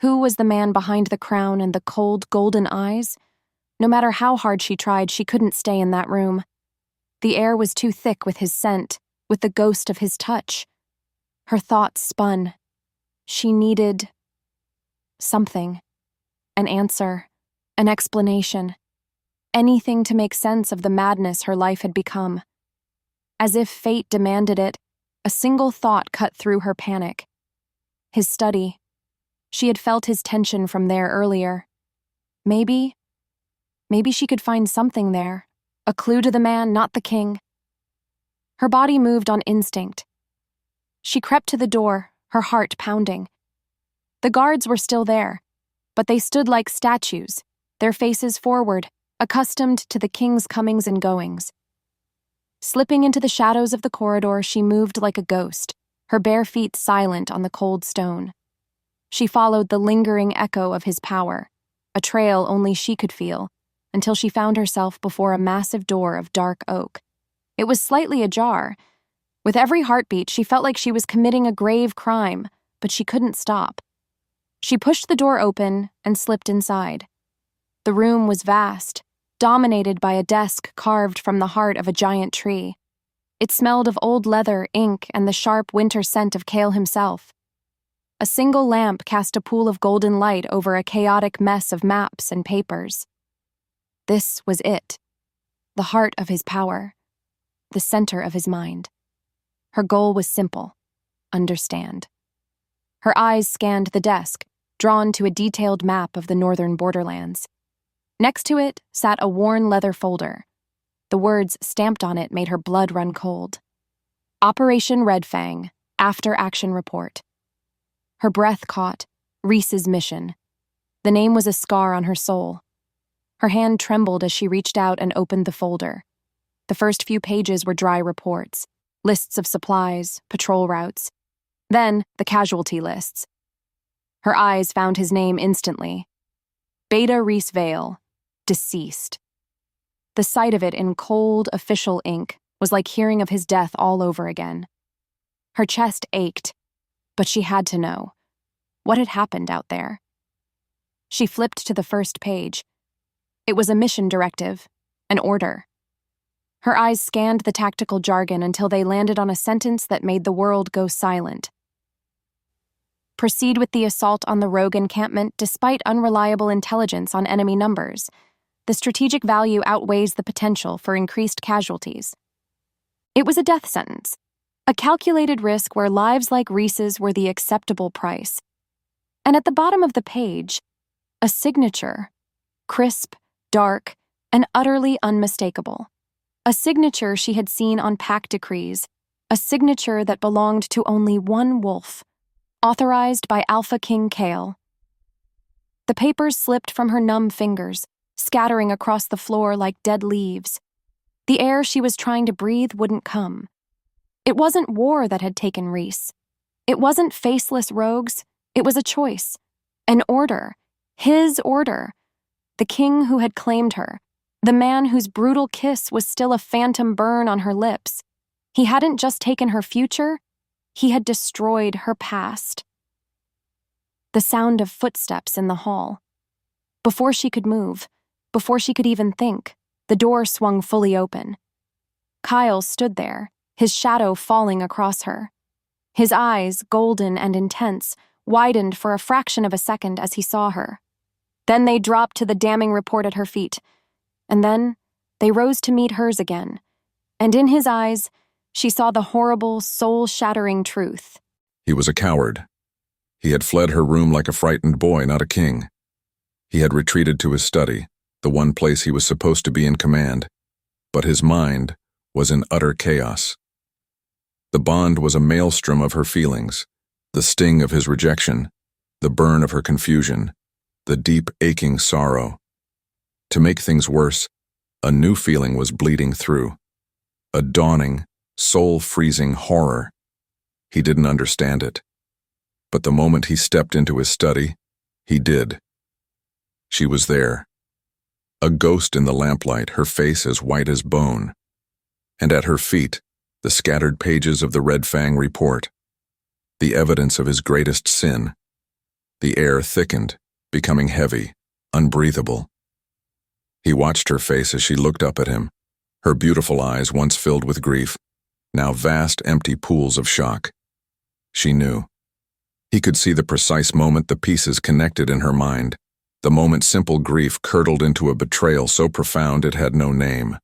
Who was the man behind the crown and the cold, golden eyes? No matter how hard she tried, she couldn't stay in that room. The air was too thick with his scent, with the ghost of his touch. Her thoughts spun. She needed something. An answer. An explanation. Anything to make sense of the madness her life had become. As if fate demanded it, a single thought cut through her panic. His study. She had felt his tension from there earlier. Maybe she could find something there, a clue to the man, not the king. Her body moved on instinct. She crept to the door, her heart pounding. The guards were still there, but they stood like statues, their faces forward, accustomed to the king's comings and goings. Slipping into the shadows of the corridor, she moved like a ghost, her bare feet silent on the cold stone. She followed the lingering echo of his power, a trail only she could feel, until she found herself before a massive door of dark oak. It was slightly ajar. With every heartbeat, she felt like she was committing a grave crime, but she couldn't stop. She pushed the door open and slipped inside. The room was vast, dominated by a desk carved from the heart of a giant tree. It smelled of old leather, ink, and the sharp winter scent of Cale himself. A single lamp cast a pool of golden light over a chaotic mess of maps and papers. This was it, the heart of his power, the center of his mind. Her goal was simple: understand. Her eyes scanned the desk, drawn to a detailed map of the northern borderlands. Next to it sat a worn leather folder. The words stamped on it made her blood run cold. Operation Red Fang, After Action Report. Her breath caught. Reese's mission. The name was a scar on her soul. Her hand trembled as she reached out and opened the folder. The first few pages were dry reports, lists of supplies, patrol routes. Then, the casualty lists. Her eyes found his name instantly. Beta Reese Vale, deceased. The sight of it in cold, official ink was like hearing of his death all over again. Her chest ached, but she had to know. What had happened out there? She flipped to the first page. It was a mission directive, an order. Her eyes scanned the tactical jargon until they landed on a sentence that made the world go silent. Proceed with the assault on the rogue encampment despite unreliable intelligence on enemy numbers. The strategic value outweighs the potential for increased casualties. It was a death sentence, a calculated risk where lives like Reese's were the acceptable price. And at the bottom of the page, a signature, crisp, dark, and utterly unmistakable. A signature she had seen on pack decrees, a signature that belonged to only one wolf, authorized by Alpha King Cale. The papers slipped from her numb fingers, scattering across the floor like dead leaves. The air she was trying to breathe wouldn't come. It wasn't war that had taken Reese. It wasn't faceless rogues. It was a choice, an order, his order. The king who had claimed her, the man whose brutal kiss was still a phantom burn on her lips. He hadn't just taken her future, he had destroyed her past. The sound of footsteps in the hall. Before she could move, before she could even think, the door swung fully open. Kyle stood there, his shadow falling across her. His eyes, golden and intense, widened for a fraction of a second as he saw her. Then they dropped to the damning report at her feet, and then they rose to meet hers again. And in his eyes, she saw the horrible, soul-shattering truth. He was a coward. He had fled her room like a frightened boy, not a king. He had retreated to his study, the one place he was supposed to be in command, but his mind was in utter chaos. The bond was a maelstrom of her feelings, the sting of his rejection, the burn of her confusion, the deep, aching sorrow. To make things worse, a new feeling was bleeding through, a dawning, soul-freezing horror. He didn't understand it, but the moment he stepped into his study, he did. She was there, a ghost in the lamplight, her face as white as bone, and at her feet, the scattered pages of the Red Fang report, the evidence of his greatest sin. The air thickened, becoming heavy, unbreathable. He watched her face as she looked up at him, her beautiful eyes once filled with grief, now vast empty pools of shock. She knew. He could see the precise moment the pieces connected in her mind, the moment simple grief curdled into a betrayal so profound it had no name.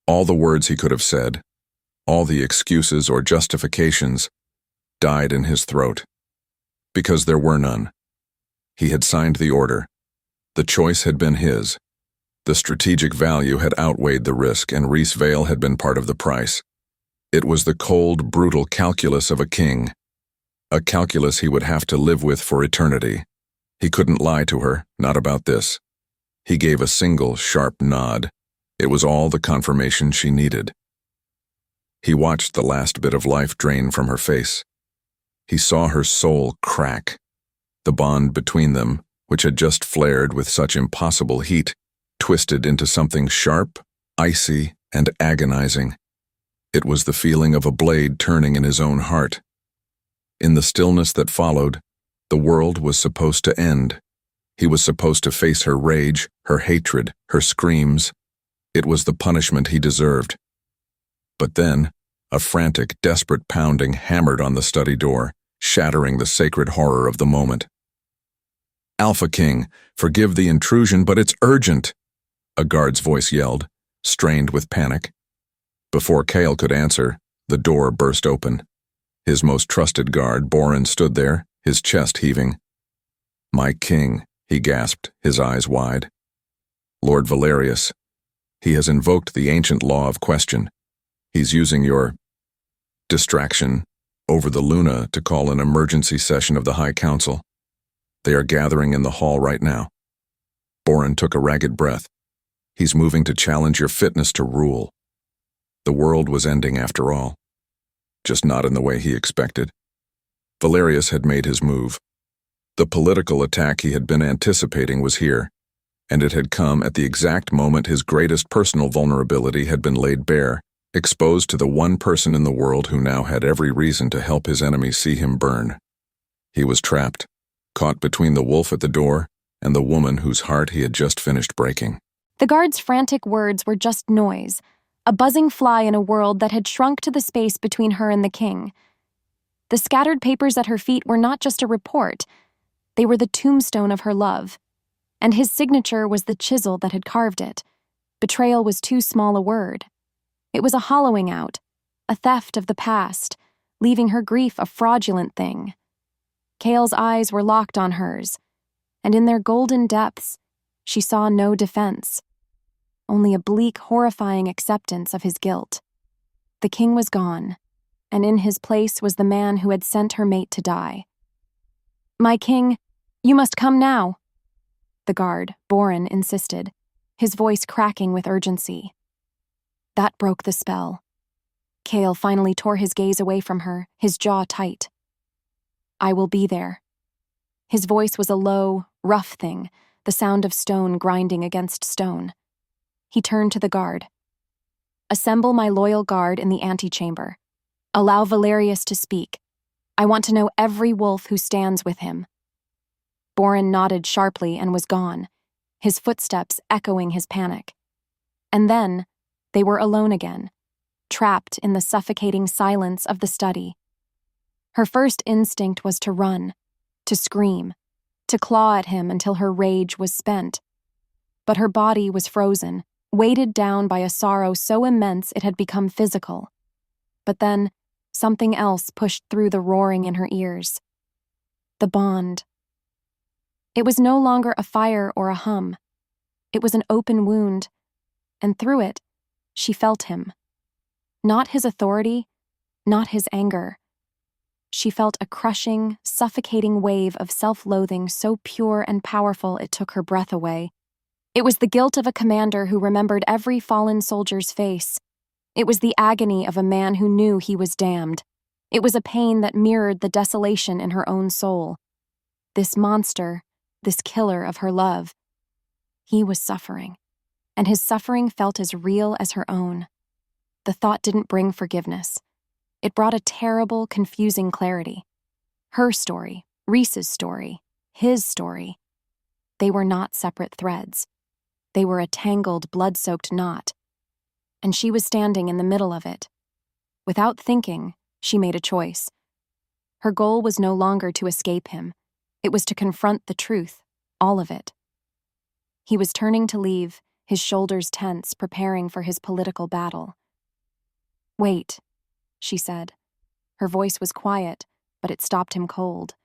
All the words he could have said, all the excuses or justifications, died in his throat. Because there were none. He had signed the order. The choice had been his. The strategic value had outweighed the risk, and Reese Vale had been part of the price. It was the cold, brutal calculus of a king. A calculus he would have to live with for eternity. He couldn't lie to her, not about this. He gave a single, sharp nod. It was all the confirmation she needed. He watched the last bit of life drain from her face. He saw her soul crack. The bond between them, which had just flared with such impossible heat, twisted into something sharp, icy, and agonizing. It was the feeling of a blade turning in his own heart. In the stillness that followed, the world was supposed to end. He was supposed to face her rage, her hatred, her screams. It was the punishment he deserved. But then, a frantic, desperate pounding hammered on the study door, shattering the sacred horror of the moment. "Alpha King, forgive the intrusion, but it's urgent," a guard's voice yelled, strained with panic. Before Cale could answer, the door burst open. His most trusted guard, Boren, stood there, his chest heaving. "My king," he gasped, his eyes wide. "Lord Valerius. He has invoked the ancient law of question. He's using your distraction over the Luna to call an emergency session of the High Council. They are gathering in the hall right now." Boren took a ragged breath. "He's moving to challenge your fitness to rule." The world was ending after all. Just not in the way he expected. Valerius had made his move. The political attack he had been anticipating was here, and it had come at the exact moment his greatest personal vulnerability had been laid bare, exposed to the one person in the world who now had every reason to help his enemy see him burn. He was trapped, caught between the wolf at the door and the woman whose heart he had just finished breaking. The guard's frantic words were just noise, a buzzing fly in a world that had shrunk to the space between her and the king. The scattered papers at her feet were not just a report, they were the tombstone of her love. And his signature was the chisel that had carved it. Betrayal was too small a word. It was a hollowing out, a theft of the past, leaving her grief a fraudulent thing. Cale's eyes were locked on hers, and in their golden depths, she saw no defense, only a bleak, horrifying acceptance of his guilt. The king was gone, and in his place was the man who had sent her mate to die. "My king, you must come now," the guard, Boren, insisted, his voice cracking with urgency. That broke the spell. Cale finally tore his gaze away from her, his jaw tight. "I will be there." His voice was a low, rough thing, the sound of stone grinding against stone. He turned to the guard. "Assemble my loyal guard in the antechamber. Allow Valerius to speak. I want to know every wolf who stands with him." Boren nodded sharply and was gone, his footsteps echoing his panic. And then, they were alone again, trapped in the suffocating silence of the study. Her first instinct was to run, to scream, to claw at him until her rage was spent. But her body was frozen, weighted down by a sorrow so immense it had become physical. But then, something else pushed through the roaring in her ears. The bond. It was no longer a fire or a hum. It was an open wound, and through it, she felt him. Not his authority, not his anger. She felt a crushing, suffocating wave of self-loathing so pure and powerful it took her breath away. It was the guilt of a commander who remembered every fallen soldier's face. It was the agony of a man who knew he was damned. It was a pain that mirrored the desolation in her own soul. This monster, this killer of her love. He was suffering, and his suffering felt as real as her own. The thought didn't bring forgiveness. It brought a terrible, confusing clarity. Her story, Reese's story, his story. They were not separate threads. They were a tangled, blood-soaked knot. And she was standing in the middle of it. Without thinking, she made a choice. Her goal was no longer to escape him. It was to confront the truth, all of it. He was turning to leave, his shoulders tense, preparing for his political battle. "Wait," she said. Her voice was quiet, but it stopped him cold.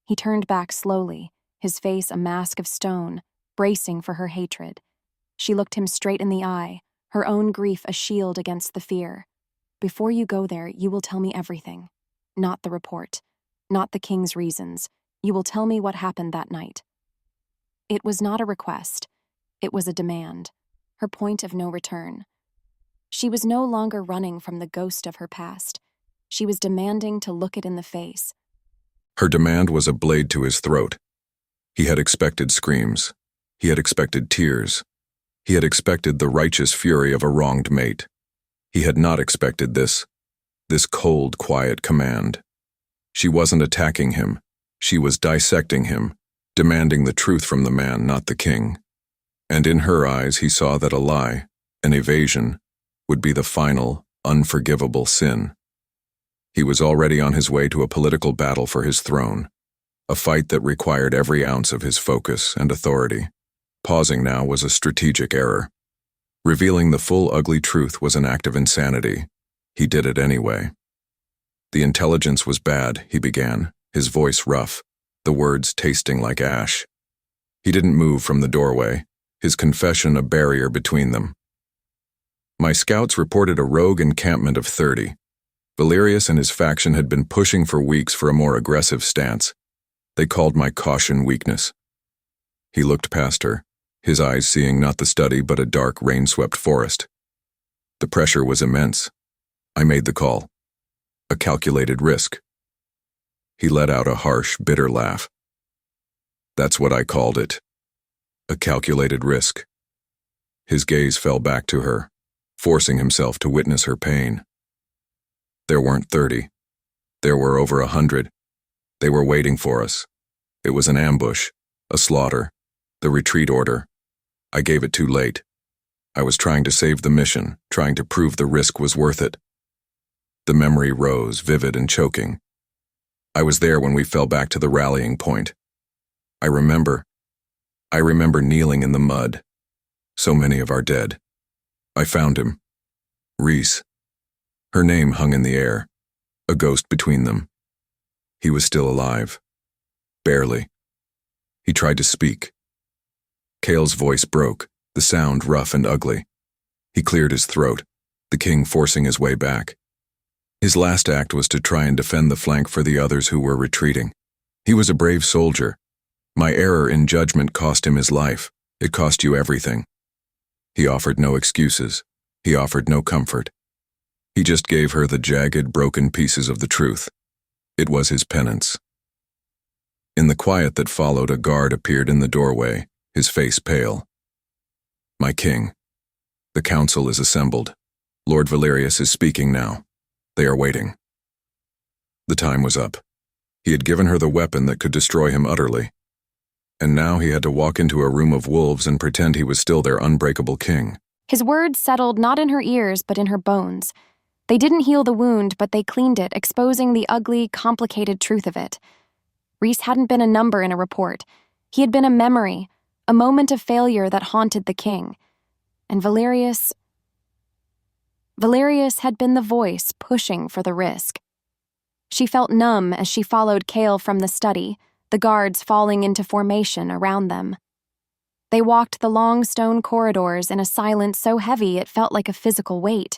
He turned back slowly, his face a mask of stone, bracing for her hatred. She looked him straight in the eye, her own grief a shield against the fear. "Before you go there, you will tell me everything. Not the report, not the king's reasons. You will tell me what happened that night." It was not a request. It was a demand, her point of no return. She was no longer running from the ghost of her past. She was demanding to look it in the face. Her demand was a blade to his throat. He had expected screams. He had expected tears. He had expected the righteous fury of a wronged mate. He had not expected this cold, quiet command. She wasn't attacking him. She was dissecting him, demanding the truth from the man, not the king. And in her eyes he saw that a lie, an evasion, would be the final, unforgivable sin. He was already on his way to a political battle for his throne, a fight that required every ounce of his focus and authority. Pausing now was a strategic error. Revealing the full ugly truth was an act of insanity. He did it anyway. The intelligence was bad, he began, his voice rough, the words tasting like ash. He didn't move from the doorway, his confession a barrier between them. My scouts reported a rogue encampment of 30. Valerius and his faction had been pushing for weeks for a more aggressive stance. They called my caution weakness. He looked past her, his eyes seeing not the study but a dark, rain-swept forest. The pressure was immense. I made the call. A calculated risk. He let out a harsh, bitter laugh. That's what I called it. A calculated risk. His gaze fell back to her, forcing himself to witness her pain. There weren't 30. There were over 100. They were waiting for us. It was an ambush, a slaughter, the retreat order. I gave it too late. I was trying to save the mission, trying to prove the risk was worth it. The memory rose, vivid and choking. I was there when we fell back to the rallying point. I remember kneeling in the mud. So many of our dead. I found him. Reese. Her name hung in the air, a ghost between them. He was still alive. Barely. He tried to speak. Cale's voice broke, the sound rough and ugly. He cleared his throat, the king forcing his way back. His last act was to try and defend the flank for the others who were retreating. He was a brave soldier. My error in judgment cost him his life. It cost you everything. He offered no excuses. He offered no comfort. He just gave her the jagged, broken pieces of the truth. It was his penance. In the quiet that followed, a guard appeared in the doorway, his face pale. My king. The council is assembled. Lord Valerius is speaking now. They are waiting. The time was up. He had given her the weapon that could destroy him utterly. And now he had to walk into a room of wolves and pretend he was still their unbreakable king. His words settled not in her ears but in her bones. They didn't heal the wound, but they cleaned it, exposing the ugly, complicated truth of it. Reese hadn't been a number in a report. He had been a memory, a moment of failure that haunted the king. And Valerius had been the voice pushing for the risk. She felt numb as she followed Cale from the study, the guards falling into formation around them. They walked the long stone corridors in a silence so heavy it felt like a physical weight.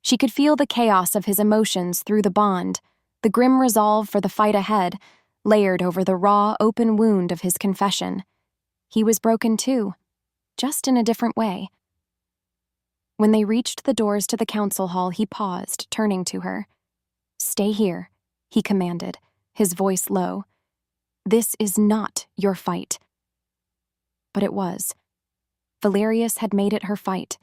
She could feel the chaos of his emotions through the bond, the grim resolve for the fight ahead, layered over the raw, open wound of his confession. He was broken too, just in a different way. When they reached the doors to the council hall, he paused, turning to her. "Stay here," he commanded, his voice low. "This is not your fight." But it was. Valerius had made it her fight.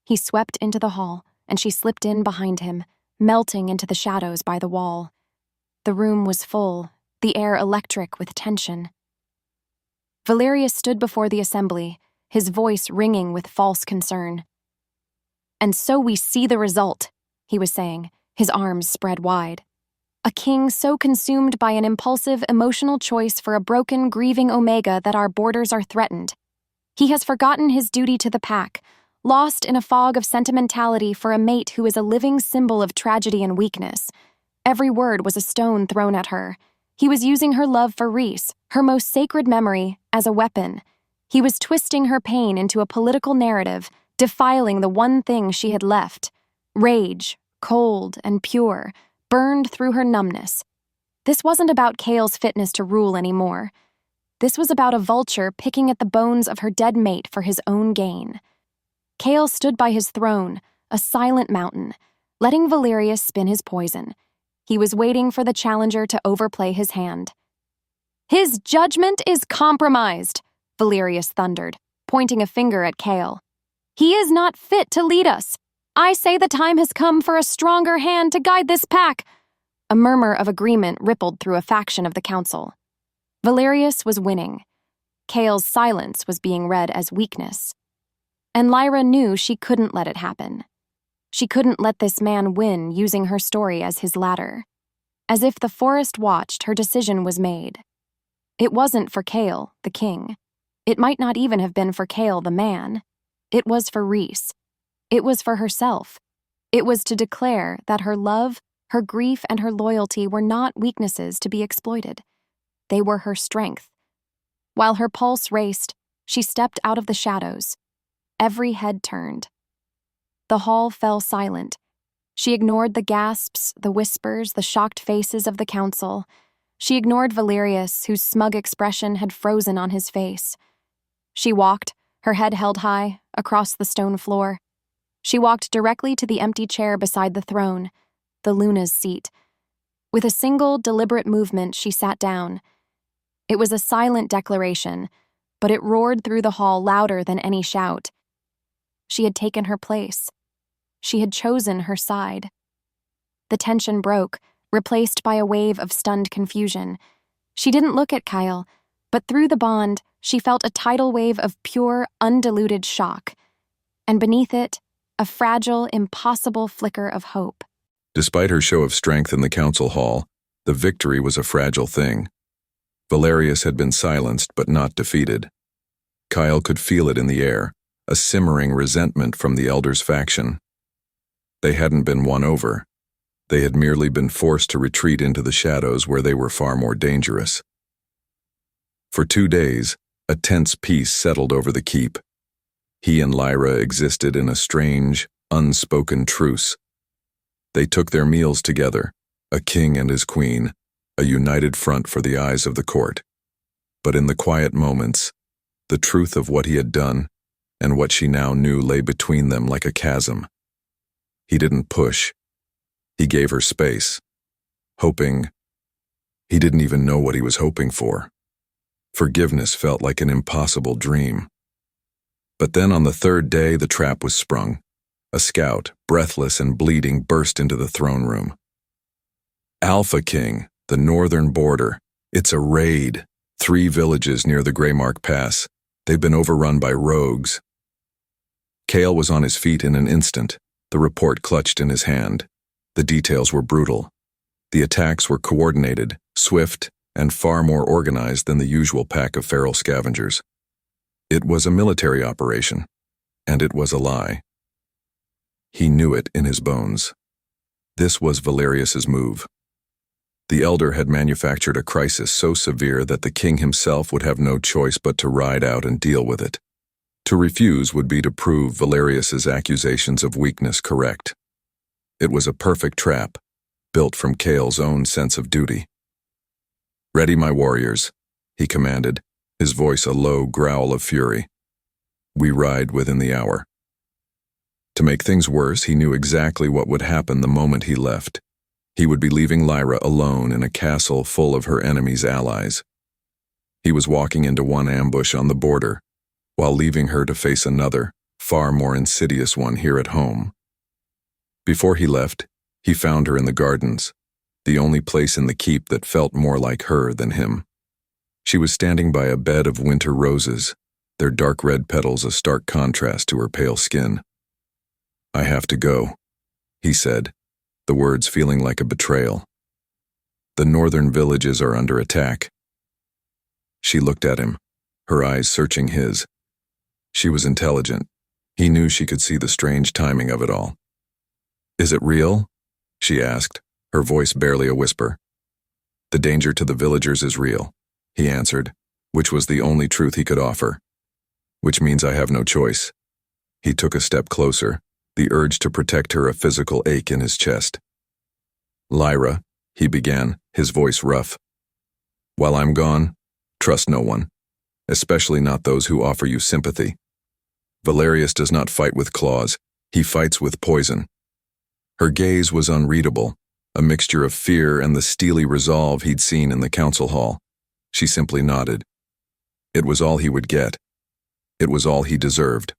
He swept into the hall, and she slipped in behind him, melting into the shadows by the wall. The room was full, the air electric with tension. Valerius stood before the assembly, his voice ringing with false concern. "And so we see the result," he was saying, his arms spread wide. "A king so consumed by an impulsive, emotional choice for a broken, grieving Omega that our borders are threatened. He has forgotten his duty to the pack, lost in a fog of sentimentality for a mate who is a living symbol of tragedy and weakness. Every word was a stone thrown at her. He was using her love for Reese, her most sacred memory, as a weapon. He was twisting her pain into a political narrative, defiling the one thing she had left. Rage, cold and pure, burned through her numbness. This wasn't about Cale's fitness to rule anymore. This was about a vulture picking at the bones of her dead mate for his own gain. Cale stood by his throne, a silent mountain, letting Valerius spin his poison. He was waiting for the challenger to overplay his hand. "His judgment is compromised," Valerius thundered, pointing a finger at Cale. "He is not fit to lead us. I say the time has come for a stronger hand to guide this pack." A murmur of agreement rippled through a faction of the council. Valerius was winning. Cale's silence was being read as weakness. And Lyra knew she couldn't let it happen. She couldn't let this man win using her story as his ladder. As if the forest watched, her decision was made. It wasn't for Cale, the king. It might not even have been for Cale, the man. It was for Rhys. It was for herself. It was to declare that her love, her grief, and her loyalty were not weaknesses to be exploited. They were her strength. While her pulse raced, she stepped out of the shadows. Every head turned. The hall fell silent. She ignored the gasps, the whispers, the shocked faces of the council. She ignored Valerius, whose smug expression had frozen on his face. She walked, her head held high, across the stone floor. She walked directly to the empty chair beside the throne, the Luna's seat. With a single, deliberate movement, she sat down. It was a silent declaration, but it roared through the hall louder than any shout. She had taken her place. She had chosen her side. The tension broke, replaced by a wave of stunned confusion. She didn't look at Kyle, but through the bond, she felt a tidal wave of pure, undiluted shock. And beneath it, a fragile, impossible flicker of hope. Despite her show of strength in the council hall, the victory was a fragile thing. Valerius had been silenced but not defeated. Kyle could feel it in the air, a simmering resentment from the elders' faction. They hadn't been won over. They had merely been forced to retreat into the shadows where they were far more dangerous. For 2 days, a tense peace settled over the keep. He and Lyra existed in a strange, unspoken truce. They took their meals together, a king and his queen, a united front for the eyes of the court. But in the quiet moments, the truth of what he had done and what she now knew lay between them like a chasm. He didn't push. He gave her space, hoping. He didn't even know what he was hoping for. Forgiveness felt like an impossible dream. But then on the 3rd day, the trap was sprung. A scout, breathless and bleeding, burst into the throne room. "Alpha King, the northern border. It's a raid. 3 villages near the Greymark Pass. They've been overrun by rogues." Cale was on his feet in an instant, the report clutched in his hand. The details were brutal. The attacks were coordinated, swift, and far more organized than the usual pack of feral scavengers. It was a military operation, and it was a lie. He knew it in his bones. This was Valerius's move. The elder had manufactured a crisis so severe that the king himself would have no choice but to ride out and deal with it. To refuse would be to prove Valerius's accusations of weakness correct. It was a perfect trap, built from Cale's own sense of duty. "Ready, my warriors," he commanded, his voice a low growl of fury. "We ride within the hour." To make things worse, he knew exactly what would happen the moment he left. He would be leaving Lyra alone in a castle full of her enemy's allies. He was walking into one ambush on the border, while leaving her to face another, far more insidious one here at home. Before he left, he found her in the gardens, the only place in the keep that felt more like her than him. She was standing by a bed of winter roses, their dark red petals a stark contrast to her pale skin. "I have to go," he said, the words feeling like a betrayal. "The northern villages are under attack." She looked at him, her eyes searching his. She was intelligent. He knew she could see the strange timing of it all. "Is it real?" she asked, her voice barely a whisper. "The danger to the villagers is real," he answered, which was the only truth he could offer. "Which means I have no choice." He took a step closer, the urge to protect her a physical ache in his chest. "Lyra," he began, his voice rough. "While I'm gone, Trust no one, especially not those who offer you sympathy. Valerius does not fight with claws, he fights with poison. Her gaze was unreadable, a mixture of fear and the steely resolve he'd seen in the council hall. She simply nodded. It was all he would get. It was all he deserved.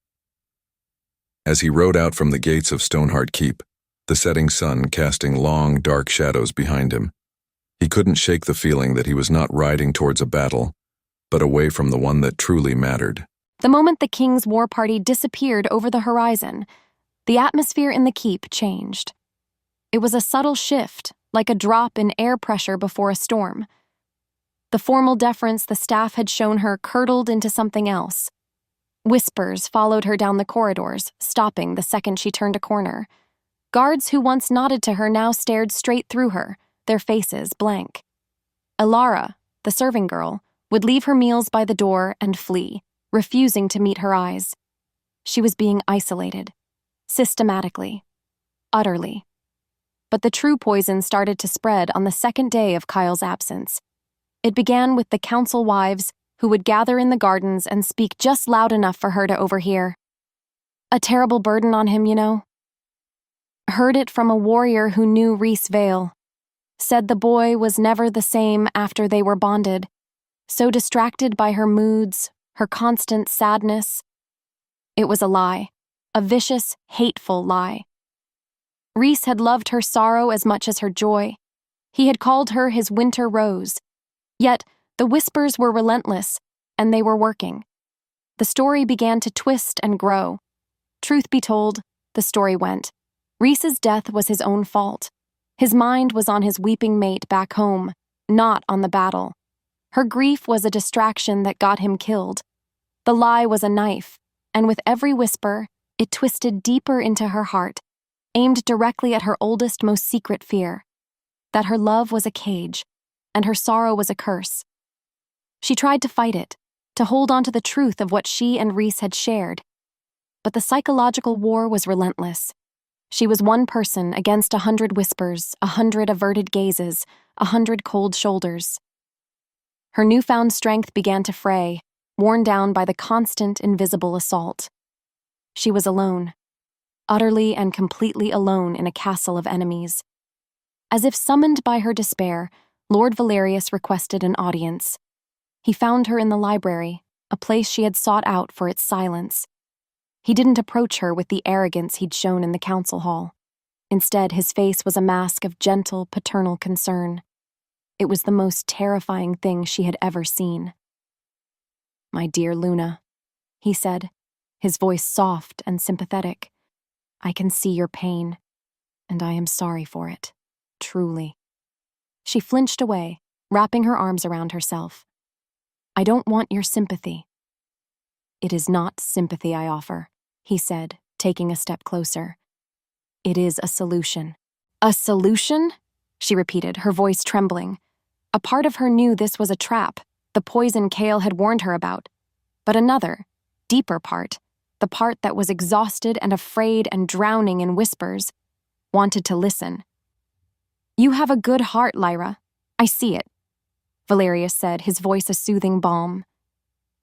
As he rode out from the gates of Stoneheart Keep, the setting sun casting long, dark shadows behind him, he couldn't shake the feeling that he was not riding towards a battle, but away from the one that truly mattered. The moment the king's war party disappeared over the horizon, the atmosphere in the keep changed. It was a subtle shift, like a drop in air pressure before a storm. The formal deference the staff had shown her curdled into something else. Whispers followed her down the corridors, stopping the second she turned a corner. Guards who once nodded to her now stared straight through her, their faces blank. Elara, the serving girl, would leave her meals by the door and flee, refusing to meet her eyes. She was being isolated, systematically, utterly. But the true poison started to spread on the second day of Kyle's absence. It began with the council wives who would gather in the gardens and speak just loud enough for her to overhear. A terrible burden on him, you know. Heard it from a warrior who knew Rhys Vale. Said the boy was never the same after they were bonded, so distracted by her moods, her constant sadness. It was a lie, a vicious, hateful lie. Rhys had loved her sorrow as much as her joy. He had called her his winter rose. Yet, the whispers were relentless, and they were working. The story began to twist and grow. Truth be told, the story went. Rhys's death was his own fault. His mind was on his weeping mate back home, not on the battle. Her grief was a distraction that got him killed. The lie was a knife, and with every whisper, it twisted deeper into her heart, aimed directly at her oldest, most secret fear, that her love was a cage, and her sorrow was a curse. She tried to fight it, to hold on to the truth of what she and Rhys had shared. But the psychological war was relentless. She was one person against 100 whispers, 100 averted gazes, 100 cold shoulders. Her newfound strength began to fray, worn down by the constant, invisible assault. She was alone, utterly and completely alone in a castle of enemies. As if summoned by her despair, Lord Valerius requested an audience. He found her in the library, a place she had sought out for its silence. He didn't approach her with the arrogance he'd shown in the council hall. Instead, his face was a mask of gentle, paternal concern. It was the most terrifying thing she had ever seen. "My dear Luna," he said, his voice soft and sympathetic. "I can see your pain, and I am sorry for it, truly." She flinched away, wrapping her arms around herself. "I don't want your sympathy." "It is not sympathy I offer," he said, taking a step closer. "It is a solution." "A solution?" she repeated, her voice trembling. A part of her knew this was a trap, the poison Cale had warned her about. But another, deeper part, the part that was exhausted and afraid and drowning in whispers, wanted to listen. "You have a good heart, Lyra. I see it," Valerius said, his voice a soothing balm.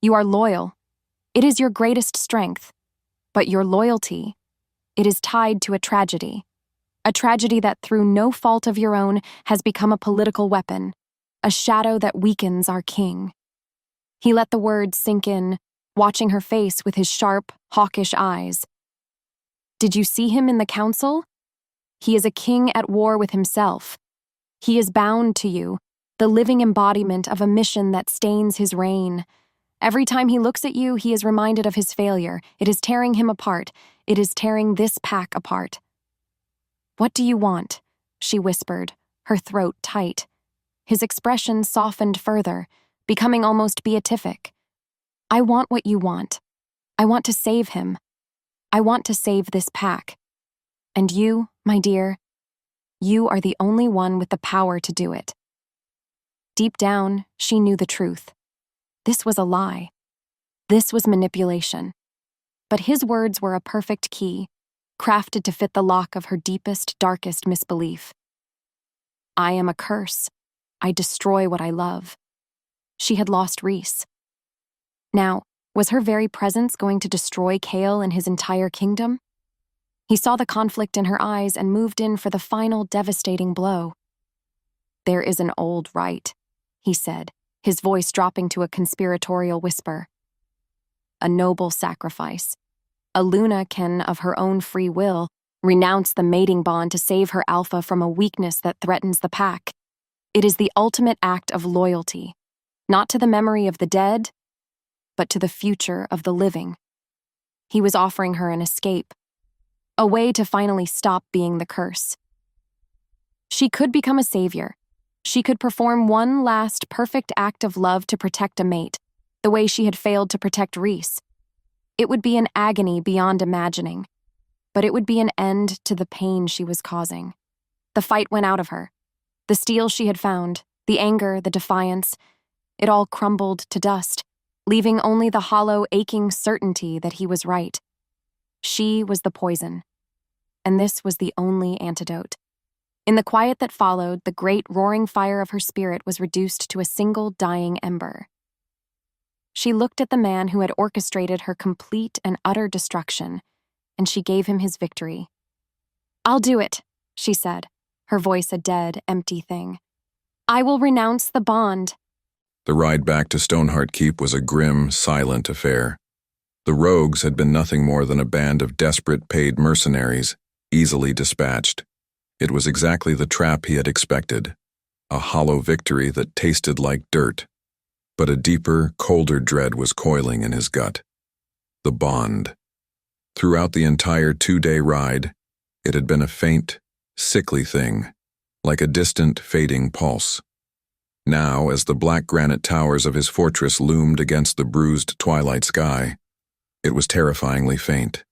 "You are loyal. It is your greatest strength. But your loyalty, it is tied to a tragedy that through no fault of your own has become a political weapon, a shadow that weakens our king." He let the words sink in, watching her face with his sharp, hawkish eyes. "Did you see him in the council? He is a king at war with himself. He is bound to you, the living embodiment of a mission that stains his reign. Every time he looks at you, he is reminded of his failure. It is tearing him apart. It is tearing this pack apart." "What do you want?" she whispered, her throat tight. His expression softened further, becoming almost beatific. "I want what you want. I want to save him. I want to save this pack. And you, my dear, you are the only one with the power to do it." Deep down, she knew the truth. This was a lie. This was manipulation. But his words were a perfect key, crafted to fit the lock of her deepest, darkest misbelief. "I am a curse. I destroy what I love. She had lost Rhys. Now, was her very presence going to destroy Cale and his entire kingdom? He saw the conflict in her eyes and moved in for the final devastating blow. "There is an old right," he said, his voice dropping to a conspiratorial whisper. "A noble sacrifice. A Luna can, of her own free will, renounce the mating bond to save her alpha from a weakness that threatens the pack. It is the ultimate act of loyalty, not to the memory of the dead, but to the future of the living." He was offering her an escape, a way to finally stop being the curse. She could become a savior. She could perform one last perfect act of love to protect a mate, the way she had failed to protect Rhys. It would be an agony beyond imagining, but it would be an end to the pain she was causing. The fight went out of her. The steel she had found, the anger, the defiance, it all crumbled to dust, leaving only the hollow, aching certainty that he was right. She was the poison, and this was the only antidote. In the quiet that followed, the great roaring fire of her spirit was reduced to a single dying ember. She looked at the man who had orchestrated her complete and utter destruction, and she gave him his victory. "I'll do it," she said, her voice a dead, empty thing. "I will renounce the bond." The ride back to Stoneheart Keep was a grim, silent affair. The rogues had been nothing more than a band of desperate paid mercenaries, easily dispatched. It was exactly the trap he had expected, a hollow victory that tasted like dirt. But a deeper, colder dread was coiling in his gut. The bond. Throughout the entire 2-day ride, it had been a faint, sickly thing, like a distant, fading pulse. Now, as the black granite towers of his fortress loomed against the bruised twilight sky, it was terrifyingly faint.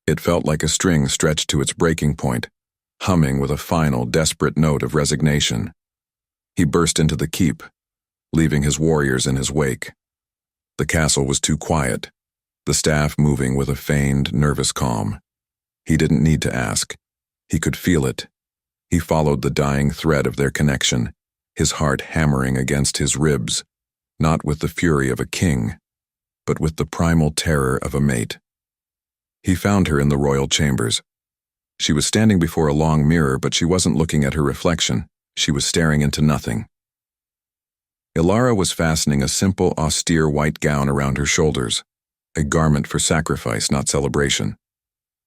It felt like a string stretched to its breaking point, humming with a final, desperate note of resignation. He burst into the keep, leaving his warriors in his wake. The castle was too quiet, the staff moving with a feigned, nervous calm. He didn't need to ask. He could feel it. He followed the dying thread of their connection, his heart hammering against his ribs, not with the fury of a king, but with the primal terror of a mate. He found her in the royal chambers. She was standing before a long mirror, but she wasn't looking at her reflection. She was staring into nothing. Ilara was fastening a simple, austere white gown around her shoulders, a garment for sacrifice, not celebration.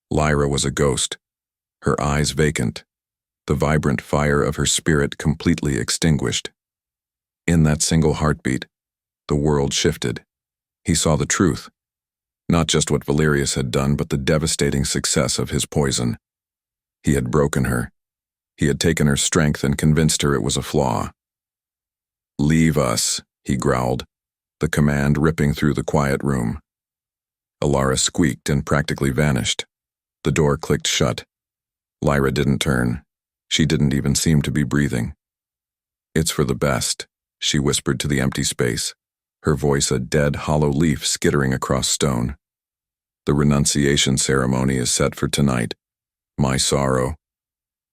Lyra was a ghost, her eyes vacant, the vibrant fire of her spirit completely extinguished. In that single heartbeat, the world shifted. He saw the truth, not just what Valerius had done, but the devastating success of his poison. He had broken her. He had taken her strength and convinced her it was a flaw. "Leave us," he growled, the command ripping through the quiet room. Ilara squeaked and practically vanished. The door clicked shut. Lyra didn't turn. She didn't even seem to be breathing. "It's for the best," she whispered to the empty space, her voice a dead, hollow leaf skittering across stone. "The renunciation ceremony is set for tonight. My sorrow.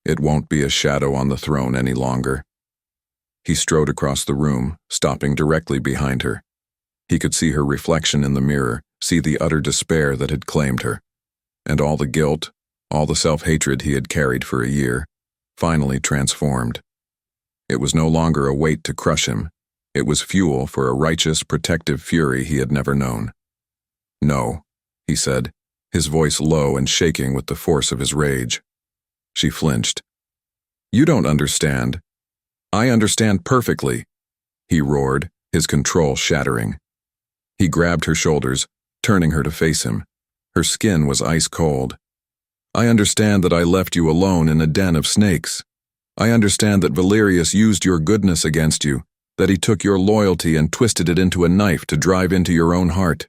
It won't be a shadow on the throne any longer." He strode across the room, stopping directly behind her. He could see her reflection in the mirror, see the utter despair that had claimed her, and all the guilt, all the self-hatred he had carried for a year, finally transformed. It was no longer a weight to crush him. It was fuel for a righteous, protective fury he had never known. "No," he said, his voice low and shaking with the force of his rage. She flinched. "You don't understand." "I understand perfectly," he roared, his control shattering. He grabbed her shoulders, turning her to face him. Her skin was ice cold. "I understand that I left you alone in a den of snakes. I understand that Valerius used your goodness against you, that he took your loyalty and twisted it into a knife to drive into your own heart."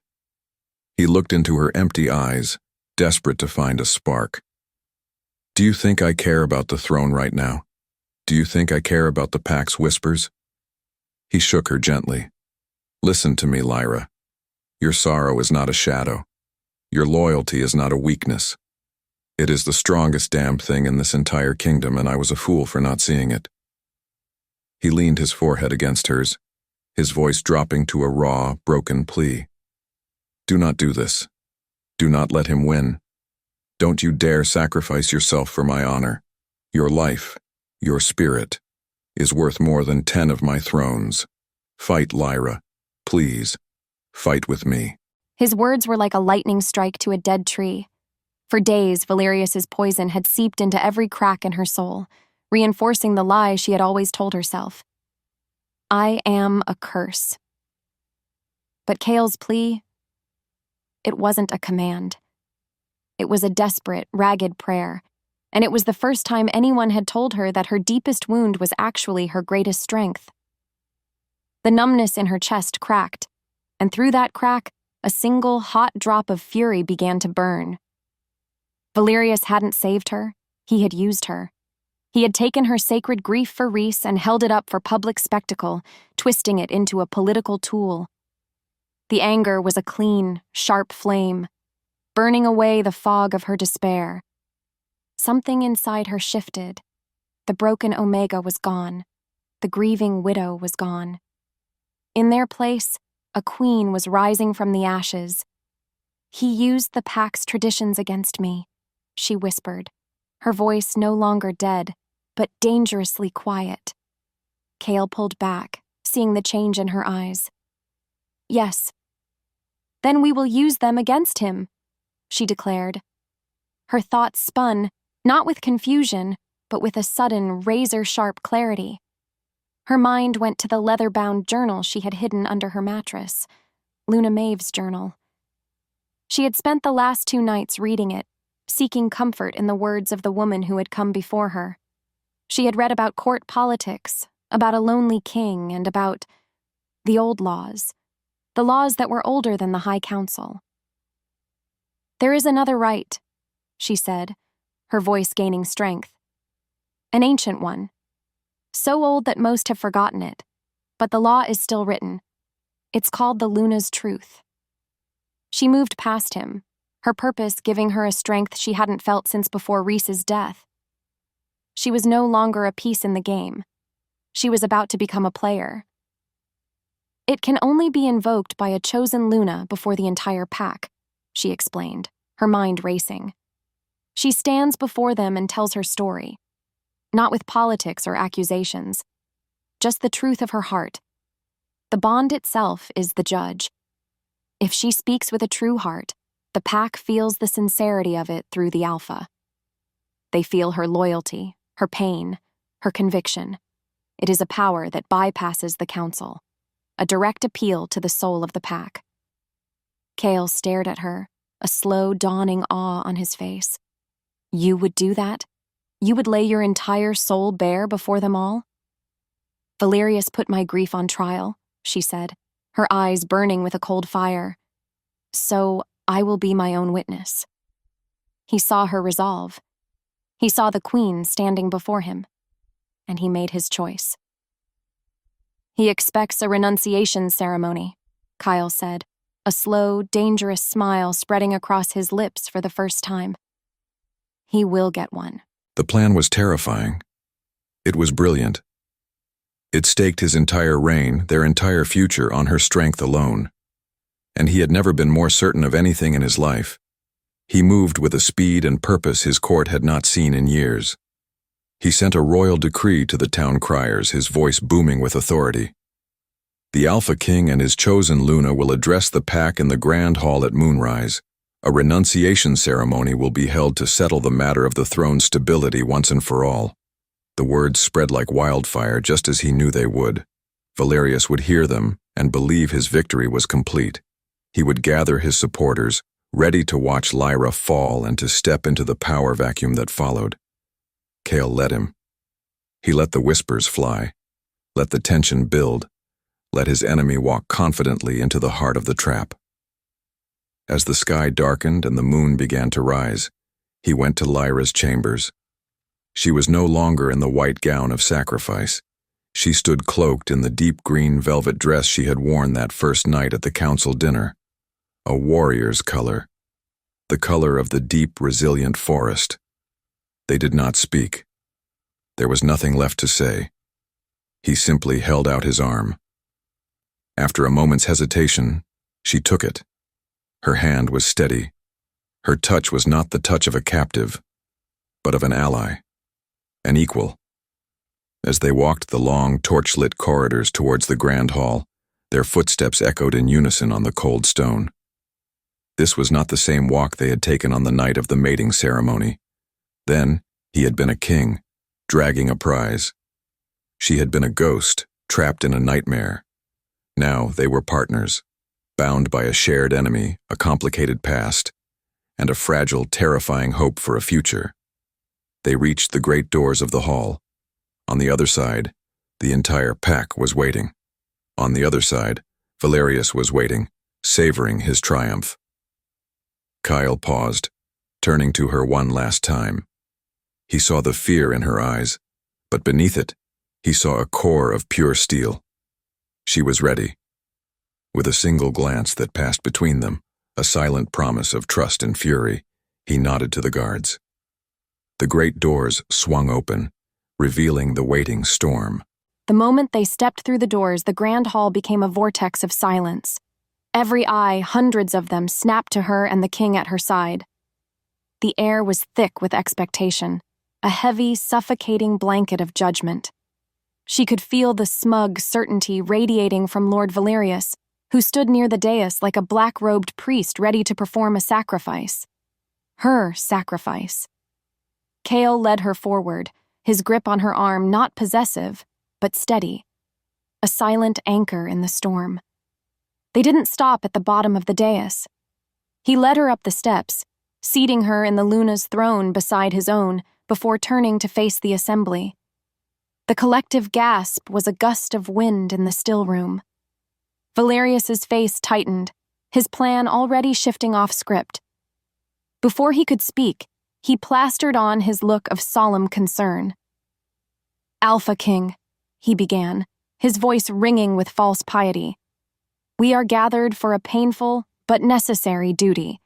He looked into her empty eyes, desperate to find a spark. "Do you think I care about the throne right now? Do you think I care about the pack's whispers?" He shook her gently. "Listen to me, Lyra. Your sorrow is not a shadow. Your loyalty is not a weakness. It is the strongest damn thing in this entire kingdom, and I was a fool for not seeing it." He leaned his forehead against hers, his voice dropping to a raw, broken plea. Do not do this. Do not let him win. Don't you dare sacrifice yourself for my honor. Your life, your spirit, is worth more than 10 of my thrones. Fight, Lyra. Please, fight with me. His words were like a lightning strike to a dead tree. For days, Valerius's poison had seeped into every crack in her soul, reinforcing the lie she had always told herself. I am a curse. But Cale's plea, it wasn't a command. It was a desperate, ragged prayer, and it was the first time anyone had told her that her deepest wound was actually her greatest strength. The numbness in her chest cracked, and through that crack, a single hot drop of fury began to burn. Valerius hadn't saved her, he had used her. He had taken her sacred grief for Rhys and held it up for public spectacle, twisting it into a political tool. The anger was a clean, sharp flame, burning away the fog of her despair. Something inside her shifted. The broken Omega was gone. The grieving widow was gone. In their place, a queen was rising from the ashes. He used the pack's traditions against me, she whispered, her voice no longer dead, but dangerously quiet. Cale pulled back, seeing the change in her eyes. Yes. Then we will use them against him, she declared. Her thoughts spun, not with confusion, but with a sudden, razor-sharp clarity. Her mind went to the leather-bound journal she had hidden under her mattress, Luna Maeve's journal. She had spent the last 2 nights reading it, seeking comfort in the words of the woman who had come before her. She had read about court politics, about a lonely king, and about the old laws, the laws that were older than the High Council. There is another right, she said, her voice gaining strength. An ancient one. So old that most have forgotten it, but the law is still written. It's called the Luna's Truth. She moved past him, her purpose giving her a strength she hadn't felt since before Rhys's death. She was no longer a piece in the game. She was about to become a player. It can only be invoked by a chosen Luna before the entire pack, she explained, her mind racing. She stands before them and tells her story. Not with politics or accusations, just the truth of her heart. The bond itself is the judge. If she speaks with a true heart, the pack feels the sincerity of it through the Alpha. They feel her loyalty, her pain, her conviction. It is a power that bypasses the council, a direct appeal to the soul of the pack. Cale stared at her, a slow, dawning awe on his face. You would do that? You would lay your entire soul bare before them all? Valerius put my grief on trial, she said, her eyes burning with a cold fire. So I will be my own witness. He saw her resolve. He saw the queen standing before him, and he made his choice. He expects a renunciation ceremony, Kyle said, a slow, dangerous smile spreading across his lips for the first time. He will get one. The plan was terrifying. It was brilliant. It staked his entire reign, their entire future, on her strength alone. And he had never been more certain of anything in his life. He moved with a speed and purpose his court had not seen in years. He sent a royal decree to the town criers, his voice booming with authority. The Alpha King and his chosen Luna will address the pack in the Grand Hall at moonrise. A renunciation ceremony will be held to settle the matter of the throne's stability once and for all. The words spread like wildfire, just as he knew they would. Valerius would hear them and believe his victory was complete. He would gather his supporters, ready to watch Lyra fall and to step into the power vacuum that followed. Cale led him. He let the whispers fly, let the tension build, let his enemy walk confidently into the heart of the trap. As the sky darkened and the moon began to rise, he went to Lyra's chambers. She was no longer in the white gown of sacrifice. She stood cloaked in the deep green velvet dress she had worn that first night at the council dinner. A warrior's color. The color of the deep, resilient forest. They did not speak. There was nothing left to say. He simply held out his arm. After a moment's hesitation, she took it. Her hand was steady. Her touch was not the touch of a captive, but of an ally, an equal. As they walked the long, torch-lit corridors towards the grand hall, their footsteps echoed in unison on the cold stone. This was not the same walk they had taken on the night of the mating ceremony. Then, he had been a king, dragging a prize. She had been a ghost, trapped in a nightmare. Now they were partners, bound by a shared enemy, a complicated past, and a fragile, terrifying hope for a future. They reached the great doors of the hall. On the other side, the entire pack was waiting. On the other side, Valerius was waiting, savoring his triumph. Kyle paused, turning to her one last time. He saw the fear in her eyes, but beneath it, he saw a core of pure steel. She was ready. With a single glance that passed between them, a silent promise of trust and fury, he nodded to the guards. The great doors swung open, revealing the waiting storm. The moment they stepped through the doors, the grand hall became a vortex of silence. Every eye, hundreds of them, snapped to her and the king at her side. The air was thick with expectation, a heavy, suffocating blanket of judgment. She could feel the smug certainty radiating from Lord Valerius, who stood near the dais like a black-robed priest ready to perform a sacrifice. Her sacrifice. Kale led her forward, his grip on her arm not possessive, but steady. A silent anchor in the storm. They didn't stop at the bottom of the dais. He led her up the steps, seating her in the Luna's throne beside his own, before turning to face the assembly. The collective gasp was a gust of wind in the still room. Valerius's face tightened, his plan already shifting off script. Before he could speak, he plastered on his look of solemn concern. "Alpha King," he began, his voice ringing with false piety. "We are gathered for a painful but necessary duty.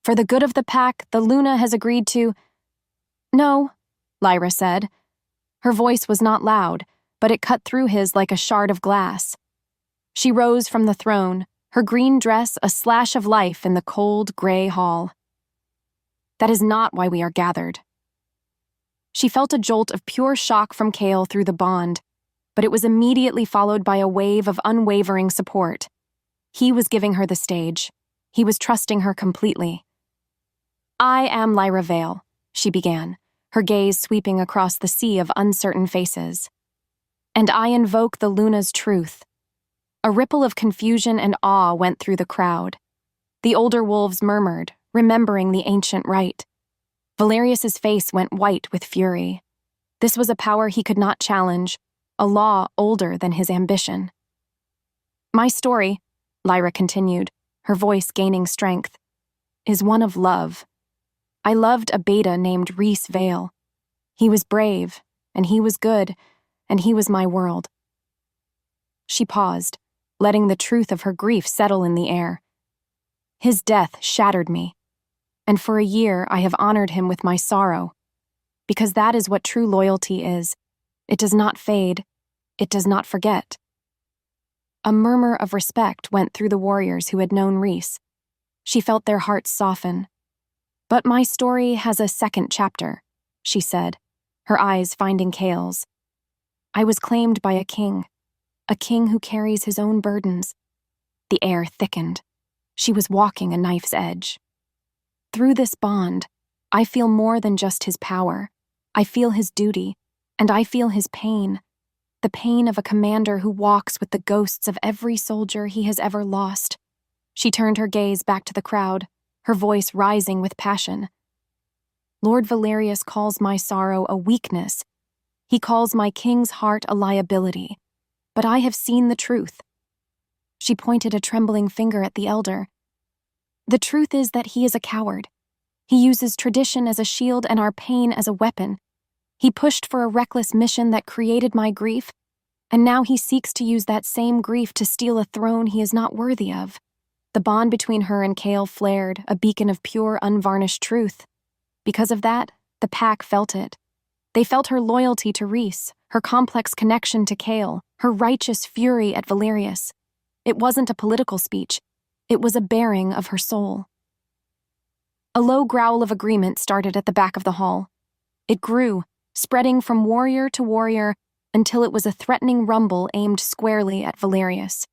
For the good of the pack, the Luna has agreed to—" "No," Lyra said. Her voice was not loud, but it cut through his like a shard of glass. She rose from the throne, her green dress a slash of life in the cold, gray hall. "That is not why we are gathered." She felt a jolt of pure shock from Kale through the bond, but it was immediately followed by a wave of unwavering support. He was giving her the stage. He was trusting her completely. "I am Lyra Vale," she began, her gaze sweeping across the sea of uncertain faces. "And I invoke the Luna's truth." A ripple of confusion and awe went through the crowd. The older wolves murmured, remembering the ancient rite. Valerius's face went white with fury. This was a power he could not challenge, a law older than his ambition. "My story," Lyra continued, her voice gaining strength, "is one of love. I loved a beta named Rhys Vale. He was brave, and he was good, and he was my world." She paused, letting the truth of her grief settle in the air. "His death shattered me, and for a year I have honored him with my sorrow, because that is what true loyalty is. It does not fade, it does not forget." A murmur of respect went through the warriors who had known Rhys. She felt their hearts soften. "But my story has a second chapter," she said, her eyes finding Kale's. "I was claimed by a king who carries his own burdens." The air thickened. She was walking a knife's edge. "Through this bond, I feel more than just his power. I feel his duty, and I feel his pain. The pain of a commander who walks with the ghosts of every soldier he has ever lost." She turned her gaze back to the crowd, her voice rising with passion. "Lord Valerius calls my sorrow a weakness. He calls my king's heart a liability. But I have seen the truth." She pointed a trembling finger at the elder. "The truth is that he is a coward. He uses tradition as a shield and our pain as a weapon. He pushed for a reckless mission that created my grief, and now he seeks to use that same grief to steal a throne he is not worthy of." The bond between her and Kale flared, a beacon of pure, unvarnished truth. Because of that, the pack felt it. They felt her loyalty to Rhys, her complex connection to Kale, her righteous fury at Valerius. It wasn't a political speech. It was a bearing of her soul. A low growl of agreement started at the back of the hall. It grew, spreading from warrior to warrior until it was a threatening rumble aimed squarely at Valerius.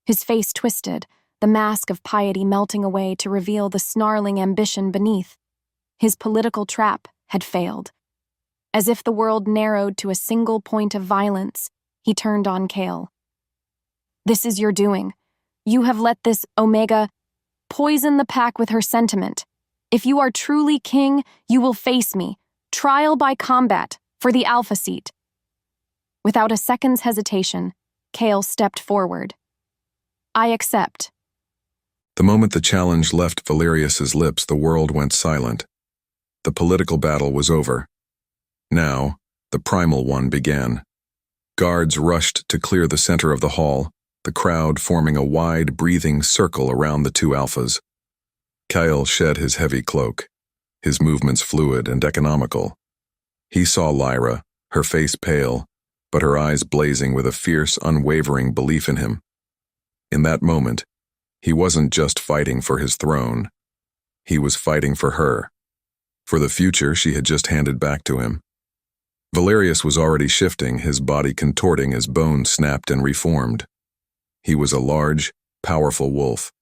His face twisted, the mask of piety melting away to reveal the snarling ambition beneath. His political trap had failed. As if the world narrowed to a single point of violence, he turned on Kale. "This is your doing. You have let this Omega poison the pack with her sentiment. If you are truly king, you will face me, trial by combat, for the Alpha seat." Without a second's hesitation, Kale stepped forward. "I accept." The moment the challenge left Valerius's lips, the world went silent. The political battle was over. Now, the primal one began. Guards rushed to clear the center of the hall, the crowd forming a wide, breathing circle around the two alphas. Kyle shed his heavy cloak, his movements fluid and economical. He saw Lyra, her face pale, but her eyes blazing with a fierce, unwavering belief in him. In that moment, he wasn't just fighting for his throne. He was fighting for her, for the future she had just handed back to him. Valerius was already shifting, his body contorting as bones snapped and reformed. He was a large, powerful wolf,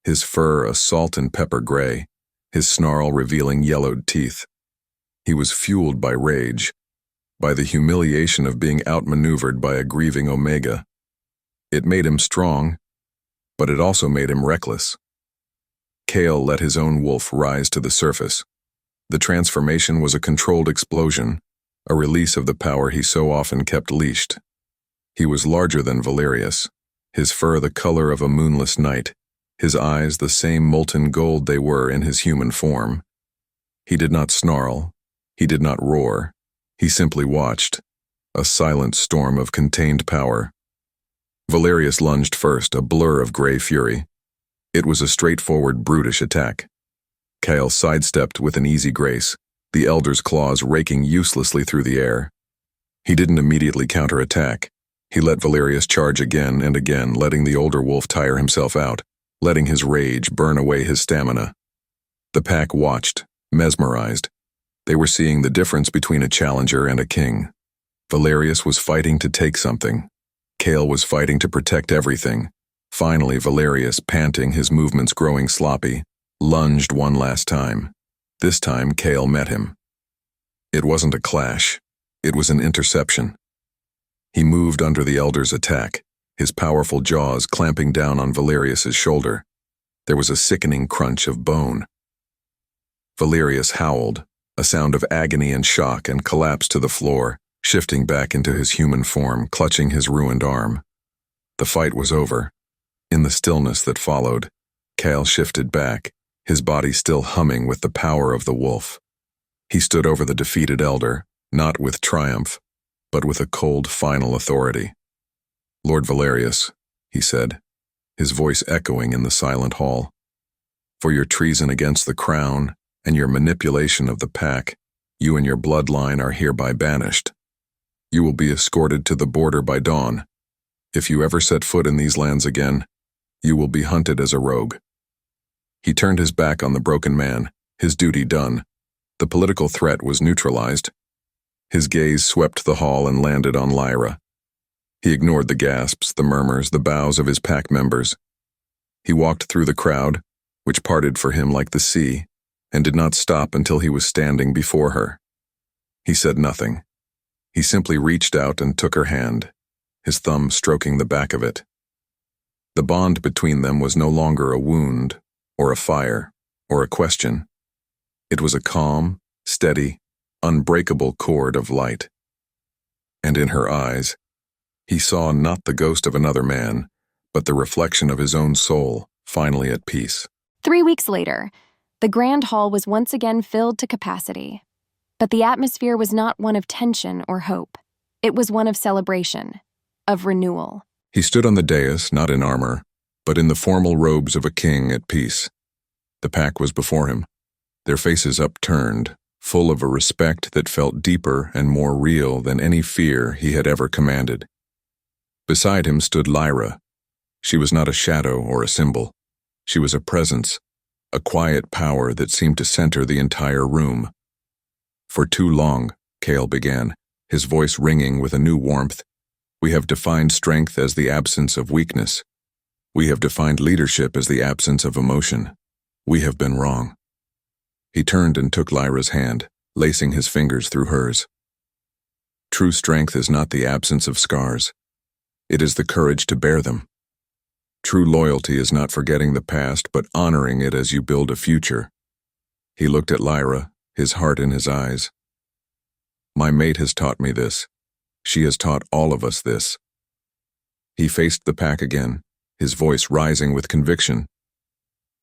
his fur a salt and pepper gray, his snarl revealing yellowed teeth. He was fueled by rage, by the humiliation of being outmaneuvered by a grieving Omega. It made him strong, but it also made him reckless. Kale let his own wolf rise to the surface. The transformation was a controlled explosion, a release of the power he so often kept leashed. He was larger than Valerius, his fur the color of a moonless night, his eyes the same molten gold they were in his human form. He did not snarl, he did not roar, he simply watched, a silent storm of contained power. Valerius lunged first, a blur of gray fury. It was a straightforward, brutish attack. Kale sidestepped with an easy grace, the elder's claws raking uselessly through the air. He didn't immediately counterattack. He let Valerius charge again and again, letting the older wolf tire himself out, letting his rage burn away his stamina. The pack watched, mesmerized. They were seeing the difference between a challenger and a king. Valerius was fighting to take something. Kale was fighting to protect everything. Finally, Valerius, panting, his movements growing sloppy, lunged one last time. This time, Kale met him. It wasn't a clash. It was an interception. He moved under the elder's attack, his powerful jaws clamping down on Valerius's shoulder. There was a sickening crunch of bone. Valerius howled, a sound of agony and shock, and collapsed to the floor, shifting back into his human form, clutching his ruined arm. The fight was over. In the stillness that followed, Kale shifted back, his body still humming with the power of the wolf. He stood over the defeated elder, not with triumph, but with a cold, final authority. "Lord Valerius," he said, his voice echoing in the silent hall, "for your treason against the crown and your manipulation of the pack, you and your bloodline are hereby banished. You will be escorted to the border by dawn. If you ever set foot in these lands again, you will be hunted as a rogue." He turned his back on the broken man, his duty done. The political threat was neutralized. His gaze swept the hall and landed on Lyra. He ignored the gasps, the murmurs, the bows of his pack members. He walked through the crowd, which parted for him like the sea, and did not stop until he was standing before her. He said nothing. He simply reached out and took her hand, his thumb stroking the back of it. The bond between them was no longer a wound, or a fire, or a question. It was a calm, steady, unbreakable cord of light. And in her eyes, he saw not the ghost of another man, but the reflection of his own soul, finally at peace. 3 weeks later, the grand hall was once again filled to capacity. But the atmosphere was not one of tension or hope. It was one of celebration, of renewal. He stood on the dais, not in armor, but in the formal robes of a king at peace. The pack was before him, their faces upturned, full of a respect that felt deeper and more real than any fear he had ever commanded. Beside him stood Lyra, She was not a shadow or a symbol. She was a presence, a quiet power that seemed to center the entire room. For too long, Cale began, his voice ringing with a new warmth, we have defined strength as the absence of weakness. We have defined leadership as the absence of emotion. We have been wrong. He turned and took Lyra's hand, lacing his fingers through hers. True strength is not the absence of scars. It is the courage to bear them. True loyalty is not forgetting the past, but honoring it as you build a future. He looked at Lyra, his heart in his eyes. My mate has taught me this. She has taught all of us this. He faced the pack again, his voice rising with conviction.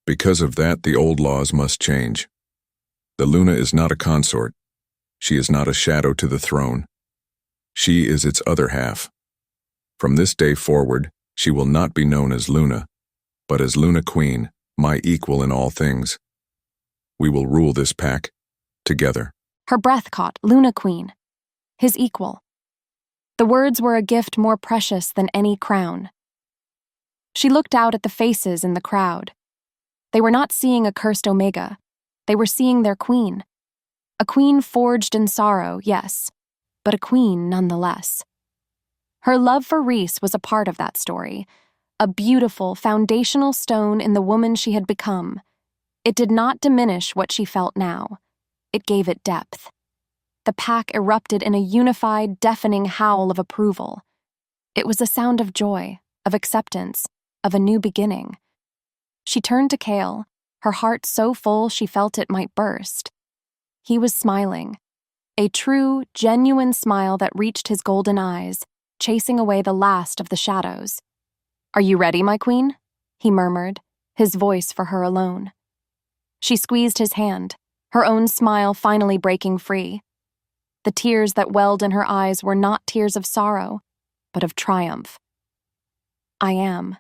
Because of that, the old laws must change. The Luna is not a consort. She is not a shadow to the throne. She is its other half. From this day forward, she will not be known as Luna, but as Luna Queen, my equal in all things. We will rule this pack, together. Her breath caught, Luna Queen, his equal. The words were a gift more precious than any crown. She looked out at the faces in the crowd. They were not seeing a cursed Omega. They were seeing their queen. A queen forged in sorrow, yes, but a queen nonetheless. Her love for Reese was a part of that story, a beautiful, foundational stone in the woman she had become. It did not diminish what she felt now. It gave it depth. The pack erupted in a unified, deafening howl of approval. It was a sound of joy, of acceptance, of a new beginning. She turned to Cale, her heart so full she felt it might burst. He was smiling, a true, genuine smile that reached his golden eyes, chasing away the last of the shadows. Are you ready, my queen? He murmured, his voice for her alone. She squeezed his hand, her own smile finally breaking free. The tears that welled in her eyes were not tears of sorrow, but of triumph. I am,